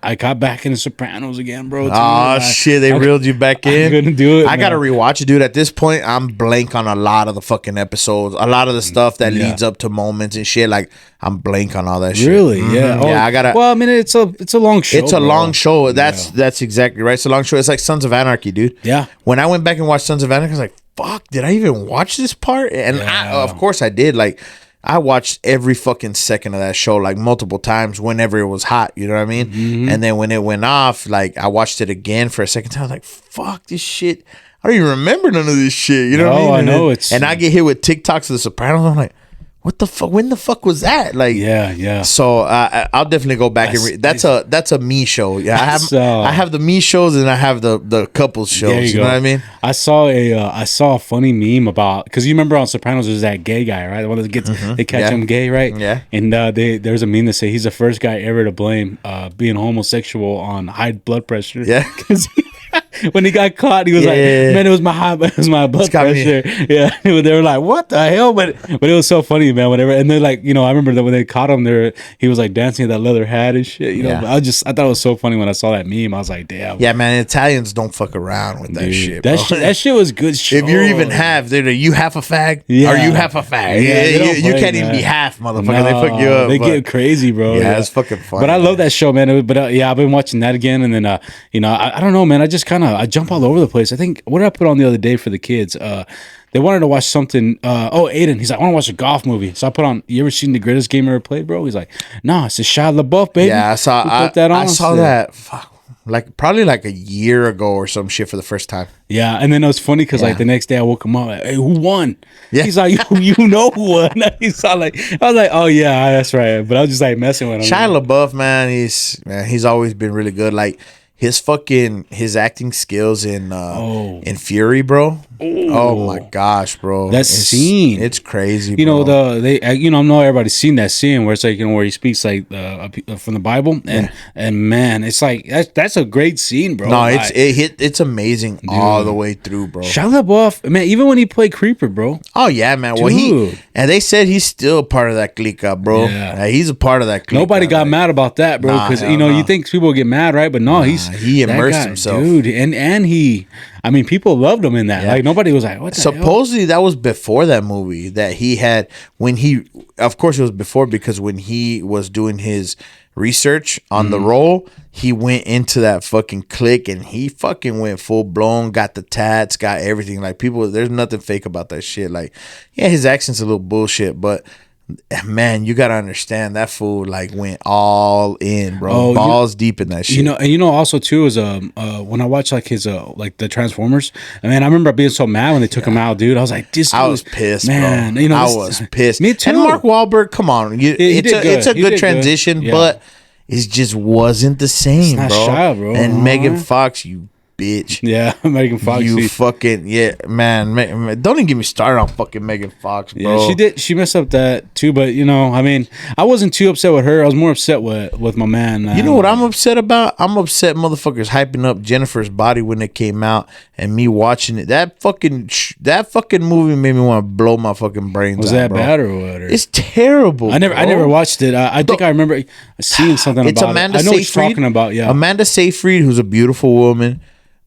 I got back into Sopranos again, bro. too. Oh shit! They reeled you back in. I'm gonna do it. I gotta man. rewatch it, dude. At this point, I'm blank on a lot of the fucking episodes. A lot of the stuff that Yeah. leads up to moments and shit. Like I'm blank on all that shit. Really? Mhm. Yeah. Yeah, I gotta. Well, I mean, it's a long show. it's a bro. long show. That's exactly right. It's a long show. It's like Sons of Anarchy, dude. Yeah. When I went back and watched Sons of Anarchy, I was like, "Fuck! Did I even watch this part?" And of course, I did. Like, I watched every fucking second of that show, like multiple times, whenever it was hot. You know what I mean? Mm-hmm. And then when it went off, like I watched it again for a second time. I was like, "Fuck this shit." I don't even remember none of this shit. You know what I No, mean? I And know, then- it's- and I get hit with TikToks of The Sopranos. I'm like, what the fuck? When the fuck was that? Like, Yeah. So I'll definitely go back and that's a me show. Yeah, I have the me shows and I have the couples shows. There You, you know go. what I mean? I saw a funny meme about because you remember on Sopranos there's that gay guy, right? The one that gets they catch Yeah. him gay, right? Yeah. And there's a meme that say he's the first guy ever to blame being homosexual on high blood pressure. Yeah. 'Cause when he got caught, he was like, Yeah. "Man, it was my blood got me." pressure." Yeah, they were like, "What the hell?" But it was so funny, man. Whatever. And they're like, I remember that when they caught him, he was like dancing in that leather hat and shit. You know, Yeah. but I thought it was so funny when I saw that meme. I was like, "Damn, Yeah, man. Italians don't fuck around with that dude, shit. that bro. shit, that shit was good." If you're even half, they're like, you half a fag? Yeah. Are you half a fag? Yeah, they don't you play, can't even man. be half, motherfucker. They fuck you up. They but- get crazy, bro. Yeah, it's fucking funny, But I love man. that show, man. But yeah, I've been watching that again, and then I don't know, man. I just I jump all over the place. I think what did I put on the other day for the kids? They wanted to watch something. Aiden, he's like, I want to watch a golf movie. So I put on. You ever seen The Greatest Game Ever Played, bro? He's like, nah, it's a Shia LaBeouf, baby. Yeah, I saw. We put that on. I saw Yeah. that. Fuck, probably like a year ago or some shit for the first time. Yeah, and then it was funny because Yeah. like the next day I woke him up, like, hey, who won? Yeah. He's like, you know who won? He's all like, I was like, oh yeah, that's right. But I was just like messing with him. Shia LaBeouf, man, he's always been really good. Like his acting skills in Fury, bro. Oh my gosh, bro. That scene. It's crazy, bro. You know I know everybody's seen that scene where it's like where he speaks like from the Bible and man, it's like that's a great scene, bro. No, Like, it's amazing all the way through, bro. Shia LaBeouf, man. Even when he played Creeper, bro. Oh yeah, man. Well, Dude. and they said he's still part of that clique, bro. Yeah. He's a part of that clique. Nobody got mad about that, bro. Nah, Because hell you no. think people get mad, right? But no, he immersed that guy, himself. dude. And he, I mean, people loved him in that. Yeah. Like nobody was like, what the hell? Supposedly that was before that movie that he had of course it was before because when he was doing his research on the role, he went into that fucking clique and he fucking went full blown, got the tats, got everything. Like people, there's nothing fake about that shit. Like, yeah, his accent's a little bullshit, but man, you gotta understand that fool like went all in, bro. Oh, Balls deep in that shit. And also too is when I watch like his like the Transformers, I mean, I remember being so mad when they took him out, dude. I was like, this. I dude- was pissed, man. bro. I was pissed. Me too. And Mark Wahlberg, come on, he did good. it's a He good did good. transition, Yeah. but it just wasn't the same, not bro. Shia, bro. And Uh-huh. Megan Fox, you bitch. Yeah, Megan Fox. You fucking man. Don't even get me started on fucking Megan Fox, bro. Yeah, she did. She messed up that too, but I mean, I wasn't too upset with her. I was more upset with my man. You know what I'm upset about? I'm upset motherfuckers hyping up Jennifer's Body when it came out, and me watching it. That fucking movie made me want to blow my fucking brains out. Was that bro. bad or what? Or? It's terrible. I never watched it. I think I remember seeing something It's about Amanda it. I know what you're Seyfried. talking about. Yeah, Amanda Seyfried, who's a beautiful woman,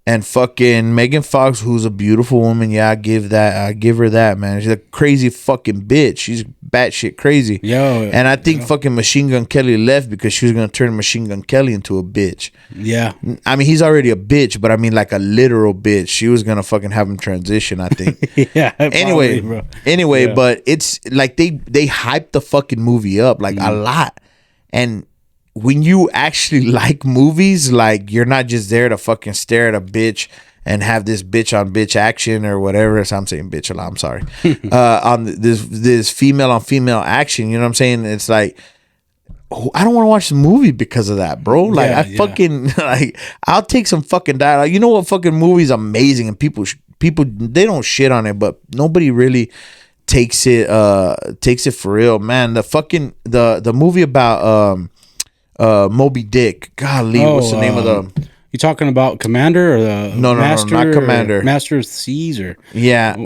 and fucking Megan Fox, who's a beautiful woman. Yeah, I give her that, man. She's a crazy fucking bitch. She's batshit crazy. And I think fucking Machine Gun Kelly left because she was gonna turn Machine Gun Kelly into a bitch. Yeah, I mean, he's already a bitch, but I mean like a literal bitch. She was gonna fucking have him transition, I think. yeah. Anyway, Yeah. but it's like they hyped the fucking movie up like a lot, and when you actually like movies, like you're not just there to fucking stare at a bitch and have this bitch on bitch action or whatever. So I'm saying bitch a lot. I'm sorry. On this female on female action. You know what I'm saying? It's like, I don't want to watch the movie because of that, bro. Like fucking like I'll take some fucking dialogue. You know what? Fucking movie's amazing, and people they don't shit on it, but nobody really takes it for real, man. The fucking the movie about Moby Dick. Golly, what's the name of the? You talking about Commander or the No, Master? not Commander. Master of the Seas or man.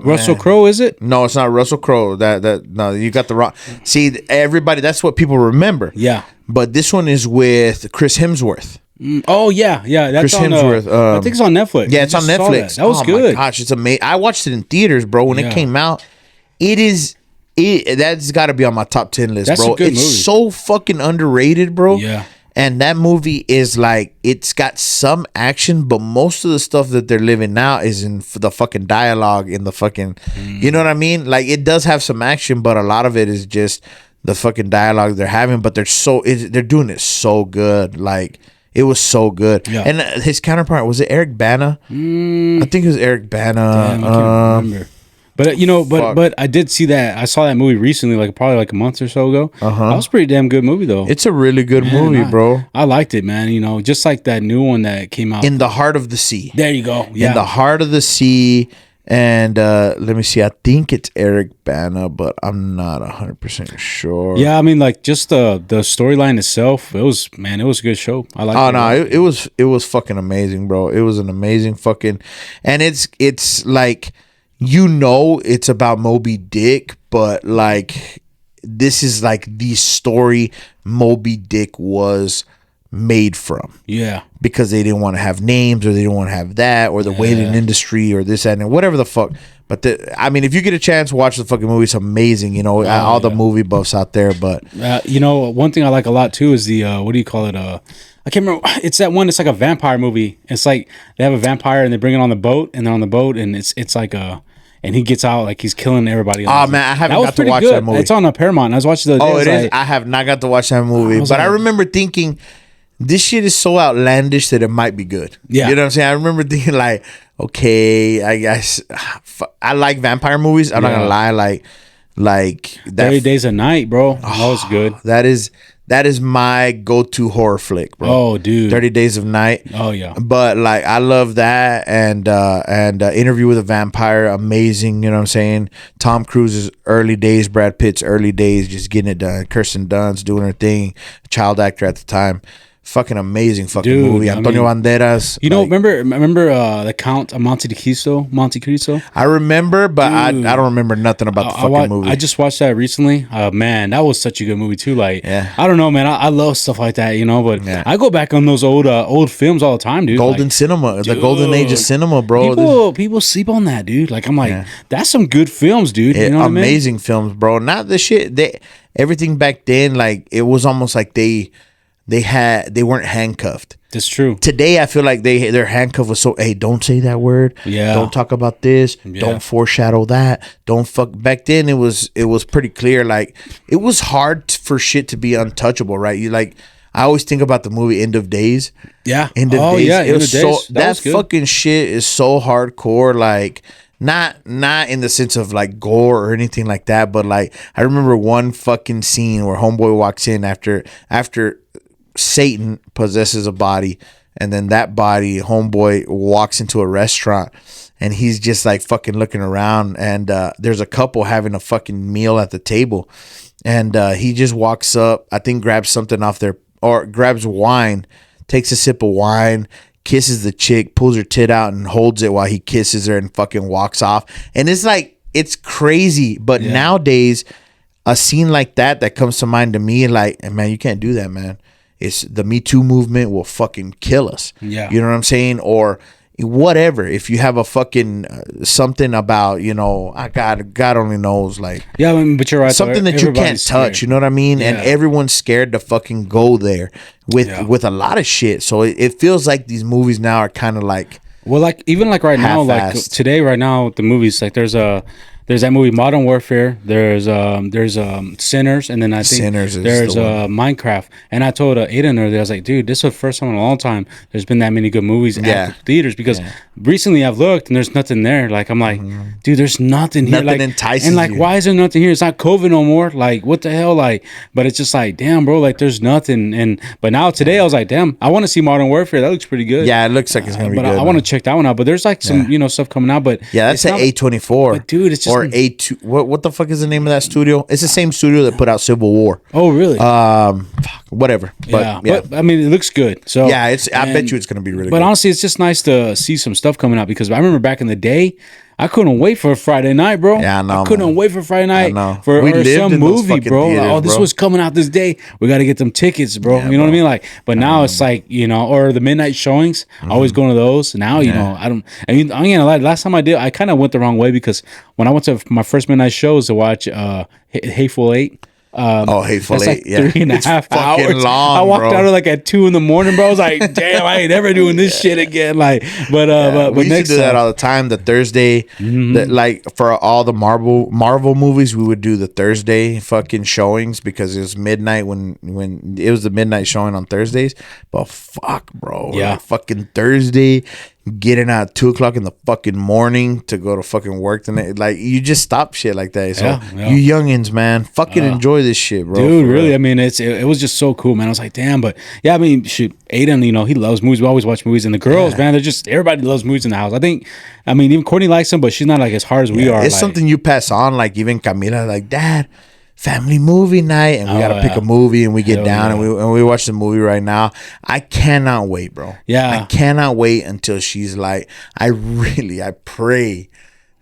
Russell Crowe? Is it? No, it's not Russell Crowe. No, you got the wrong. See, everybody, that's what people remember. Yeah, but this one is with Chris Hemsworth. Oh yeah. That's Chris on, Hemsworth. I think it's on Netflix. Yeah, it's on Netflix. That was oh good. My gosh, it's amazing. I watched it in theaters, bro. When it came out, that's got to be on my top 10 list, That's bro. a good It's movie. so fucking underrated, bro. Yeah. And that movie is like, it's got some action, but most of the stuff that they're living now is in the fucking dialogue in the fucking, you know what I mean? Like, it does have some action, but a lot of it is just the fucking dialogue they're having. But they're doing it so good. Like, it was so good. Yeah. And his counterpart, was it Eric Bana? I think it was Eric Bana. Damn, I can't remember. But but I did see that. I saw that movie recently, like probably like a month or so ago. That was a pretty damn good movie though. It's a really good movie, bro. I liked it, man. just like that new one that came out. In the Heart of the Sea. There you go. Yeah. In the Heart of the Sea. And let me see. I think it's Eric Bana, but I'm not 100% sure. Yeah, I mean, like just the storyline itself. It was a good show. I like. Oh no, it was fucking amazing, bro. It was an amazing fucking, and it's like, it's about Moby Dick, but like this is like the story Moby Dick was made from. Yeah. Because they didn't want to have names, or they didn't want to have that, or the whaling industry, or this, that, and whatever the fuck. But I mean, if you get a chance, watch the fucking movie. It's amazing, all the movie buffs out there. But one thing I like a lot too is the what do you call it? I can't remember. It's that one. It's like a vampire movie. It's like they have a vampire and they bring it on the boat, and they're on the boat, and it's like and he gets out like he's killing everybody. Oh man, I haven't got to watch that movie. It's on Paramount. I was watching the. Oh, it is. I have not got to watch that movie, but I remember thinking, this shit is so outlandish that it might be good. Yeah. You know what I'm saying? I remember thinking like, okay, I guess I like vampire movies. I'm not gonna lie, like that 30 Days a Night, bro. That was good. That is my go-to horror flick, bro. Oh, dude. 30 Days of Night. Oh yeah. But like, I love that, and Interview with a Vampire, amazing. You know what I'm saying? Tom Cruise's early days, Brad Pitt's early days, just getting it done. Kirsten Dunst doing her thing, child actor at the time. Fucking amazing fucking movie. Antonio Banderas. Remember the Count of Monte Cristo? I remember, but I don't remember nothing about the fucking movie. I just watched that recently. Man, that was such a good movie too. Like, I don't know, man. I love stuff like that, but I go back on those old films all the time, dude. Golden cinema, the golden age of cinema, bro. People sleep on that, dude. Like, I'm like, that's some good films, dude. You know what amazing films, bro. Not the shit. Everything back then, like, it was almost like they weren't handcuffed. That's true. Today, I feel like their handcuff was so, hey, don't say that word. Yeah. Don't talk about this. Yeah. Don't foreshadow that. Don't fuck. Back then, it was pretty clear. Like, it was hard for shit to be untouchable, right? I always think about the movie End of Days. Yeah. End of Days. Yeah. It was so that was fucking shit is so hardcore. Like, not in the sense of like gore or anything like that, but like, I remember one fucking scene where homeboy walks in after Satan possesses a body, and then that body, homeboy, walks into a restaurant, and he's just like fucking looking around, and there's a couple having a fucking meal at the table, and he just walks up, I think grabs something off there, or grabs wine, takes a sip of wine, kisses the chick, pulls her tit out and holds it while he kisses her and fucking walks off. And it's like, it's crazy. But nowadays, a scene like that comes to mind to me, like, man, you can't do that, man. It's the Me Too movement will fucking kill us. Yeah. You know what I'm saying? Or whatever. If you have a fucking something about, you know, God only knows, like, yeah, I mean, but you're right. something that you can't touch. You know what I mean? Yeah. And everyone's scared to fucking go there with a lot of shit. So it feels like these movies now are kind of like, well, like even like right now, like half-assed. today, right now, the movies, like there's that movie Modern Warfare. There's Sinners, and then I think Sinners is there's the one. Minecraft. And I told Aiden earlier, I was like, dude, this is the first time in a long time there's been that many good movies at the theaters, because recently I've looked and there's nothing there. Like I'm like, dude, there's nothing here. Nothing Like, entices and like, you. why is there nothing here? It's not COVID no more. Like, what the hell? Like, but it's just like, damn, bro, like there's nothing. And but now today I was like, damn, I want to see Modern Warfare. That looks pretty good. yeah, it looks like it's gonna be but good. I want to check that one out. But there's like some stuff coming out. But Yeah, that's it's at not- A24. But dude, it's just or A2. What the fuck is the name of that studio? It's the same studio that put out Civil War. Oh, really? Whatever. But yeah, but I mean, it looks good. So yeah, I bet you it's gonna be really But good. honestly, it's just nice to see some stuff coming out, because I remember back in the day, I couldn't wait for a Friday night, bro. Yeah, I know, I couldn't man. wait for Friday night know. for We or lived some in those movie, fucking bro. theaters, Oh, this bro. was coming out this day. We got to get them tickets, bro. You know what I mean? Like, but now it's like, you know, or the midnight showings. Always going to those. Now, you know, I mean, I'm gonna lie. Last time I did, I kind of went the wrong way, because when I went to my first midnight shows to watch Hateful Eight. Hateful That's Eight. like 3.5 fucking hours. long, I walked bro. out of like at 2 in the morning, bro. I was like, damn, I ain't ever doing this shit again. Like, but we used next to do that time, all the time. The Thursday, like for all the Marvel movies, we would do the Thursday fucking showings, because it was midnight when it was the midnight showing on Thursdays. But fuck, bro, Yeah. like fucking Thursday, getting out at 2:00 in the fucking morning to go to fucking work. And like, you just stop shit like that. So Yeah. you youngins, man, fucking enjoy this shit, bro. dude, for really, real. I mean, it was just so cool, man. I was like, damn, but yeah, I mean, shoot, Aiden, you know, he loves movies. We always watch movies, and the girls, man, they're just, everybody loves movies in the house. I mean, even Courtney likes them, but she's not like as hard as we are. It's like, something you pass on. Like even Camila, like, Dad, family movie night, and we gotta pick a movie, and we get Hell down yeah. and we watch the movie right now. I cannot wait, bro. Yeah. I cannot wait until she's like, I pray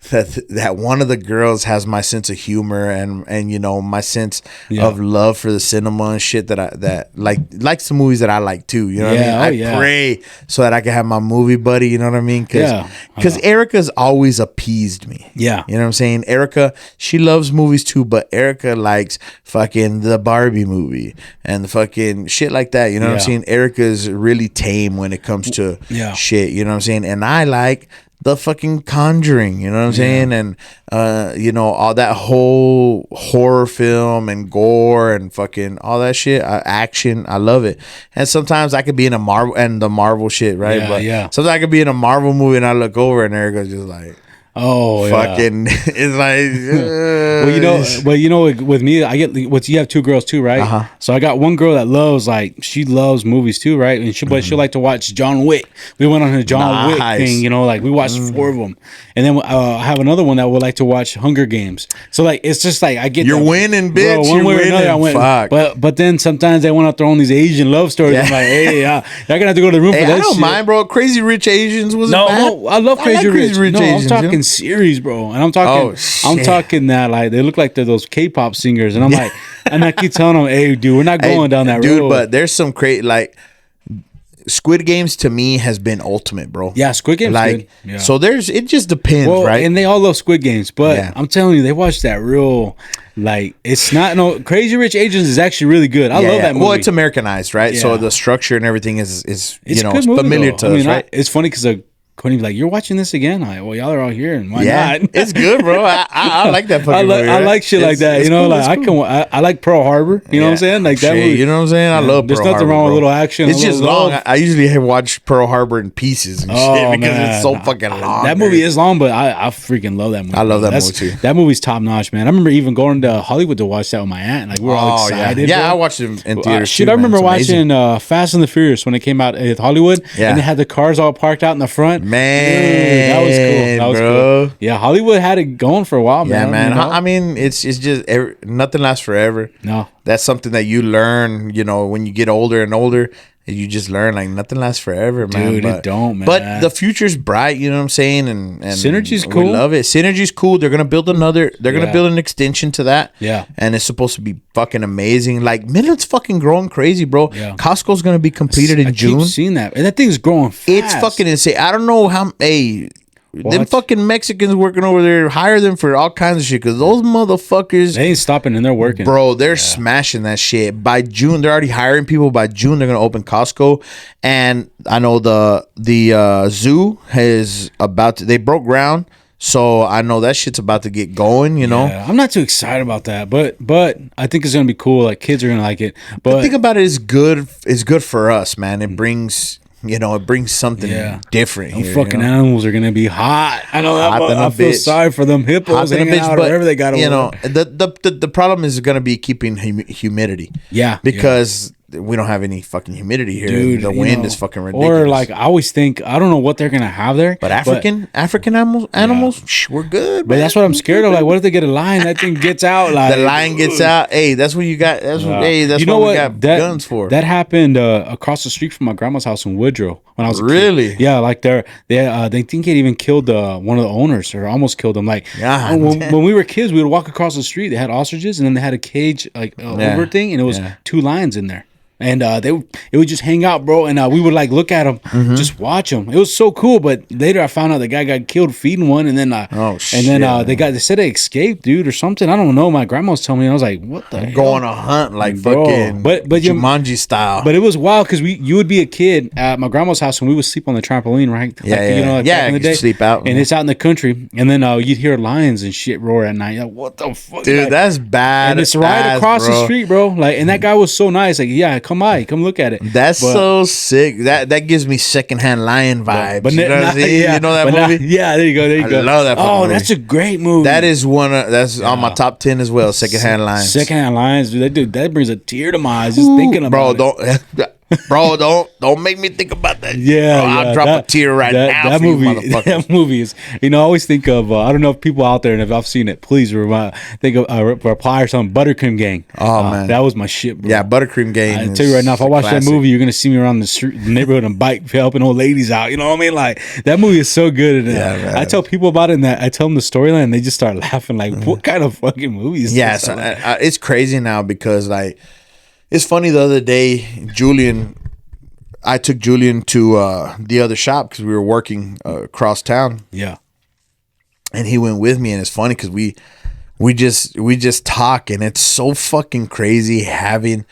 that one of the girls has my sense of humor and you know, my sense of love for the cinema and shit, that likes the movies that I like too. You know what I mean? I pray so that I can have my movie buddy. You know what I mean? Because Erica's always appeased me. Yeah. You know what I'm saying? Erica, she loves movies too, but Erica likes fucking the Barbie movie and the fucking shit like that. You know what I'm saying? Erica's really tame when it comes to shit. You know what I'm saying? And I like the fucking Conjuring, you know what I'm saying? And, you know, all that whole horror film and gore and fucking all that shit, action, I love it. And sometimes I could be in the Marvel shit, right? Sometimes I could be in a Marvel movie and I look over and Erica's just like, fucking, it's like, well, you know, with me, I get you have 2 girls too, right? So I got one girl that loves, like, she loves movies too, right? And but she'll like to watch John Wick. We went on a John Wick thing, you know, like we watched 4 of them. And then I have another one that would like to watch Hunger Games. So like, it's just like I get you're winning, bitch. Bro, one way or winning. another, I win. Fuck. But then sometimes they want to throw in these Asian love stories. I'm like, hey, y'all gonna have to go to the room for that. I don't shit. mind, bro. Crazy Rich Asians was No, bad. I love Crazy Rich. No, I'm Asians, talking you know? series, bro. And I'm talking, shit. that like they look like they're those K-pop singers, and I'm like, and I keep telling them, hey, dude, we're not going down that road, But there's some crazy, like, Squid Games to me has been ultimate, bro. Yeah, Squid Games, like, good. Yeah. so it just depends, Well, right? and they all love Squid Games, but Yeah. I'm telling you, they watch that real, like, it's not Crazy Rich Asians is actually really good. I love that movie. Well, it's Americanized, right? So Yeah. the structure and everything is It's you know, a good movie, familiar though. to I mean, us, right? it's funny because Courtney be like, "You're watching this again?" I'm like, well, y'all are all here, and why Yeah, not? it's good, bro. I like that fucking movie. I like shit like that. It's You know, cool, like it's cool. I like Pearl Harbor. You know what I'm saying? Like that Shit, movie. you know what I'm saying? I love There's Pearl nothing Harbor, wrong with bro. a little action. It's a just little long. love. I usually watch Pearl Harbor in pieces and shit because it's so Man. fucking long. That movie is long, but I freaking love that movie. I love that That's- movie, too. That movie's top notch, man. I remember even going to Hollywood to watch that with my aunt. Like we were all excited. Yeah, bro. I watched it in theaters. Shit, too, I man. remember It's amazing. watching Fast and the Furious when it came out at Hollywood. Yeah. And they had the cars all parked out in the front. Man, Dude, that was cool. That was bro. cool. Yeah, Hollywood had it going for a while, man. Yeah, man. You know? I mean, it's just nothing lasts forever. No. That's something that you learn, you know, when you get older and older. You just learn like nothing lasts forever, man. Dude, it don't, man. But the future's bright, you know what I'm saying? And Synergy's we cool. love it. Synergy's cool. They're gonna build another. They're gonna Yeah. build an extension to that. Yeah. and it's supposed to be fucking amazing. Like Midland's fucking growing crazy, bro. Yeah. Costco's gonna be completed in I June. keep seeing that. And that thing's growing fast. It's fucking insane. I don't know how. Hey, them What? fucking Mexicans working over there, hire them for all kinds of shit because those motherfuckers. They ain't stopping and they're working. Bro, they're smashing that shit. By June, they're already hiring people. By June, they're gonna open Costco, and I know the zoo is about to. They broke ground, so I know that shit's about to get going. You know, Yeah, I'm not too excited about that, but I think it's gonna be cool. Like kids are gonna like it. But the thing about it is good. It's good for us, man. It brings it brings something Yeah. different. them Here, fucking you know? animals are gonna be hot. I know that. Hot than a I feel bitch. sorry for them hippos Hot than a hanging bitch, out or but whatever they got over you know there. the problem is going to be keeping humidity. Yeah, because we don't have any fucking humidity here. Dude, The you wind know, is fucking ridiculous. Or like I always think, I don't know what they're gonna have there, but African animals, we're good. But man. that's what I'm scared of. Like, what if they get a lion? That thing gets out. Like The lion gets out. Hey, that's what you got. That's what. Hey, that's you know what we what? got guns for. That happened across the street from my grandma's house in Woodrow when I was a kid. Really? Yeah, like they think it even killed one of the owners or almost killed him. Like God when we were kids, we would walk across the street. They had ostriches and then they had a cage over thing, and it was 2 lions in there. And it would just hang out, bro. And we would like look at them, just watch them. It was so cool. But later, I found out the guy got killed feeding one, and then they said they escaped, dude, or something. I don't know. My grandma was telling me, and I was like, "What the hell?" Going a hunt like Bro, fucking but Jumanji style. But it was wild because you would be a kid at my grandma's house and we would sleep on the trampoline, right? Yeah. back in the day. Sleep out, and it's out in the country, and then you'd hear lions and shit roar at night. You're like, what the fuck, dude, like, that's bad. and it's right across the street, bro. Like, and that guy was so nice. Like, yeah, come look at it. That's so sick. That gives me Secondhand Lion vibes. But you know what I'm saying? yeah, You know that but movie? yeah, there you go. I love that fucking movie. That's a great movie. That is that's on my top 10 as well. Secondhand Lions. Secondhand Lions, dude. That brings a tear to my eyes just thinking about it. Don't make me think about that. Yeah, I'll drop a tear right now. That for you movie, motherfuckers. that movie is. I always think of. I don't know if people out there, and if I've seen it, please think of reply or something. Buttercream Gang. Oh, man. that was my shit, bro. Yeah, Buttercream Gang. I tell you right now, if I watch that classic. movie, you're gonna see me around the street, the neighborhood, and bike helping old ladies out. You know what I mean? Like that movie is so good. And Yeah, man. I tell people about it, and I tell them the storyline, and they just start laughing. Like, what kind of fucking movie is Yeah, this? so, it's crazy now because like it's funny. The other day, I took Julian to the other shop because we were working across town, Yeah. and he went with me. And it's funny because we just talk, and it's so fucking crazy having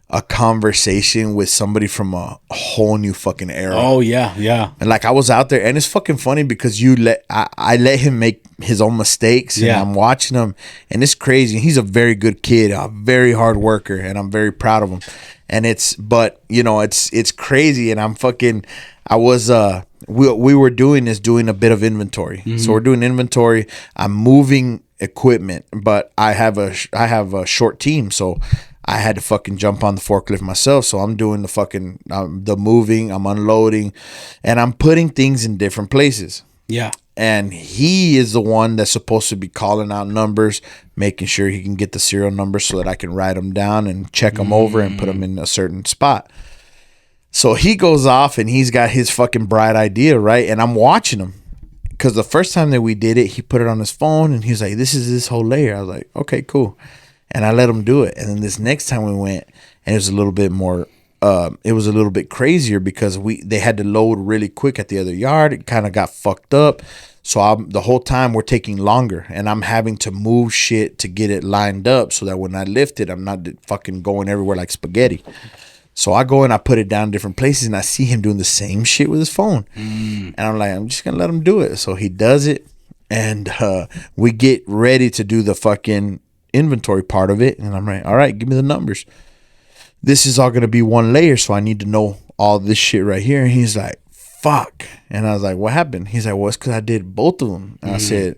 a conversation with somebody from a whole new fucking era. Oh yeah. And like I was out there, and it's fucking funny because I let him make his own mistakes, and Yeah. I'm watching him, and it's crazy. He's a very good kid, a very hard worker, and I'm very proud of him. And it's crazy, and we were doing a bit of inventory. Mm-hmm. So we're doing inventory. I'm moving equipment, but I have a short team, so I had to fucking jump on the forklift myself. So I'm doing the fucking the moving, I'm unloading, and I'm putting things in different places. Yeah. And he is the one that's supposed to be calling out numbers, making sure he can get the serial numbers so that I can write them down and check them over and put them in a certain spot. So he goes off and he's got his fucking bright idea, right? And I'm watching him because the first time that we did it, he put it on his phone and he was like, "This is this whole layer." I was like, "Okay, cool." And I let him do it. And then this next time we went, and it was a little bit more. It was a little bit crazier because they had to load really quick at the other yard. It kind of got fucked up. So the whole time we're taking longer, and I'm having to move shit to get it lined up so that when I lift it, I'm not fucking going everywhere like spaghetti. So I go and I put it down in different places, and I see him doing the same shit with his phone. And I'm like, I'm just gonna let him do it. So he does it, and we get ready to do the fucking inventory part of it. And I'm like, all right, give me the numbers. This is all gonna be one layer, so I need to know all this shit right here. And he's like, fuck. And I was like, what happened? He's like, well, it's because I did both of them. And I said,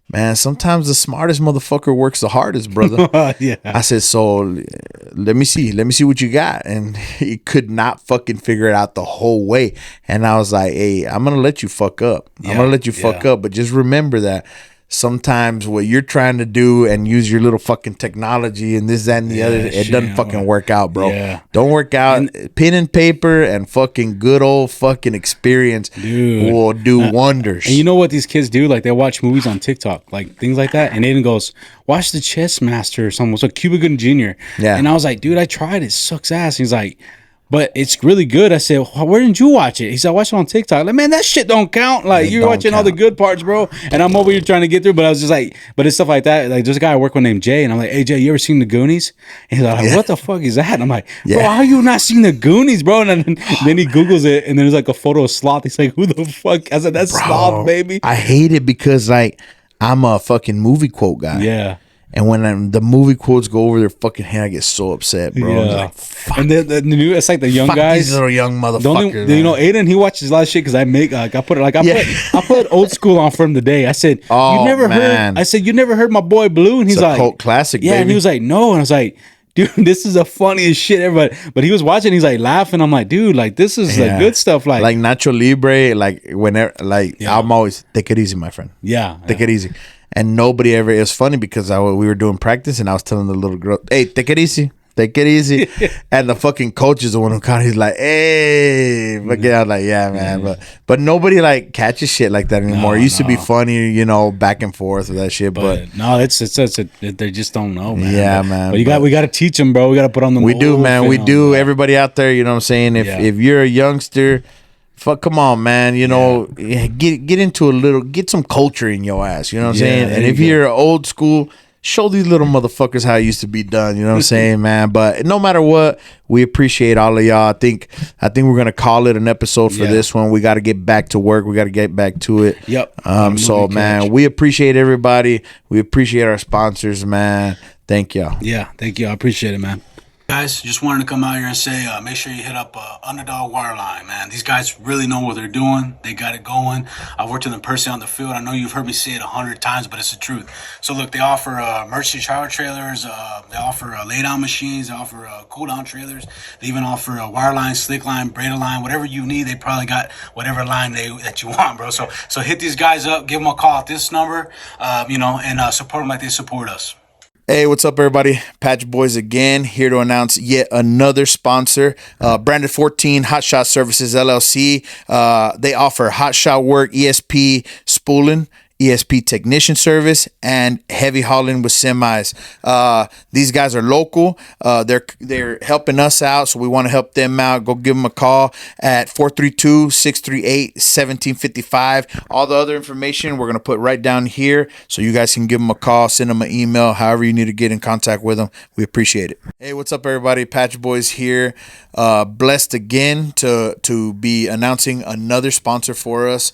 man, sometimes the smartest motherfucker works the hardest, brother. Yeah. I said, so let me see what you got. And he could not fucking figure it out the whole way. And I was like, hey, I'm going to let you fuck up. I'm going to let you fuck up. But just remember that sometimes what you're trying to do and use your little fucking technology and this, that, and the other, it doesn't fucking work out, bro. Yeah. Don't work out. Pen and paper and fucking good old fucking experience will do wonders. And you know what these kids do? Like, they watch movies on TikTok, like things like that. And Aiden goes, watch The Chess Master or something. So Cuba Gooding Jr. Yeah. And I was like, dude, I tried it. It sucks ass. He's like, but it's really good. I said, where did you watch it? He said, I watched it on TikTok. Like, man, that shit don't count. Like, you're watching all the good parts, bro. And I'm over here trying to get through. But I was just like, but it's stuff like that. Like, there's a guy I work with named Jay. And I'm like, hey, Jay, you ever seen The Goonies? And he's like, what the fuck is that? And I'm like, bro, how you not seen The Goonies, bro? And then he Googles it. And there's like a photo of Sloth. He's like, who the fuck? I said, that's Sloth, baby. I hate it because, like, I'm a fucking movie quote guy. Yeah. And when the movie quotes go over their fucking head, I get so upset, bro. I'm like, fuck. And then the new, it's like the young guys, these little young motherfuckers. You know, Aiden, he watches a lot of shit because I make like I put old school on for him today. I said, you never heard? I said, you never heard my boy Blue? And he's like, cult classic, yeah. baby. And he was like, no. And I was like, dude, this is the funniest shit ever. But he was watching, he's like laughing. I'm like, dude, like this is the good stuff. Like Nacho Libre, like whenever, like I'm always take it easy, my friend. Yeah, take it easy. And nobody ever. It was funny because we were doing practice, and I was telling the little girl, "Hey, take it easy, take it easy." And the fucking coach is the one who caught it. He's like, "Hey," but yeah, I was like, "Yeah, man." But nobody like catches shit like that anymore. It used to be funny, you know, back and forth with that shit. But no, they just don't know, man. Yeah, but we got to teach them, bro. We got to put on the. We do, man. We do. Everybody out there, you know what I'm saying? If you're a youngster. Come on, man. You know, get into get some culture in your ass. You know what I'm saying? And if you're old school, show these little motherfuckers how it used to be done. You know what I'm saying, man? But no matter what, we appreciate all of y'all. I think we're gonna call it an episode for this one. We got to get back to work. We got to get back to it. Yep. So, man, we appreciate everybody. We appreciate our sponsors, man. Thank y'all. Yeah, thank you. I appreciate it, man. Guys, just wanted to come out here and say, make sure you hit up Underdog Wireline, man. These guys really know what they're doing. They got it going. I've worked with them personally on the field. I know you've heard me say it 100 times, but it's the truth. So look, they offer emergency shower trailers. They offer lay-down machines. They offer cool-down trailers. They even offer wireline, slick line, braided line, whatever you need. They probably got whatever line that you want, bro. So hit these guys up. Give them a call at this number, and support them like they support us. Hey, what's up, everybody? Patch Boys again, here to announce yet another sponsor, Branded 14 Hot Shot Services LLC. They offer hot shot work, ESP spooling, ESP technician service, and heavy hauling with semis. These guys are local. They're helping us out, so we want to help them out. Go give them a call at 432-638-1755. All the other information we're going to put right down here, so you guys can give them a call, send them an email, however you need to get in contact with them. We appreciate it. Hey, what's up, everybody? Patch Boys here. Blessed again to be announcing another sponsor for us.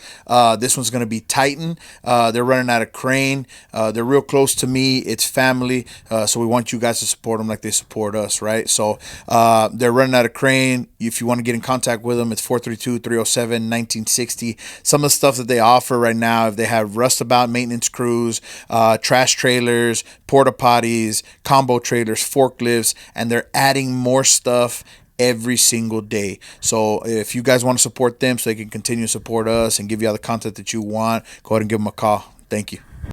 This one's going to be Titan. They're running out of crane. They're real close to me. It's family. So we want you guys to support them like they support us, right? So they're running out of crane. If you want to get in contact with them, it's 432-307-1960. Some of the stuff that they offer right now, if they have rustabout maintenance crews, trash trailers, porta potties, combo trailers, forklifts, and they're adding more stuff every single day. So if you guys want to support them so they can continue to support us and give you all the content that you want, go ahead and give them a call. Thank you.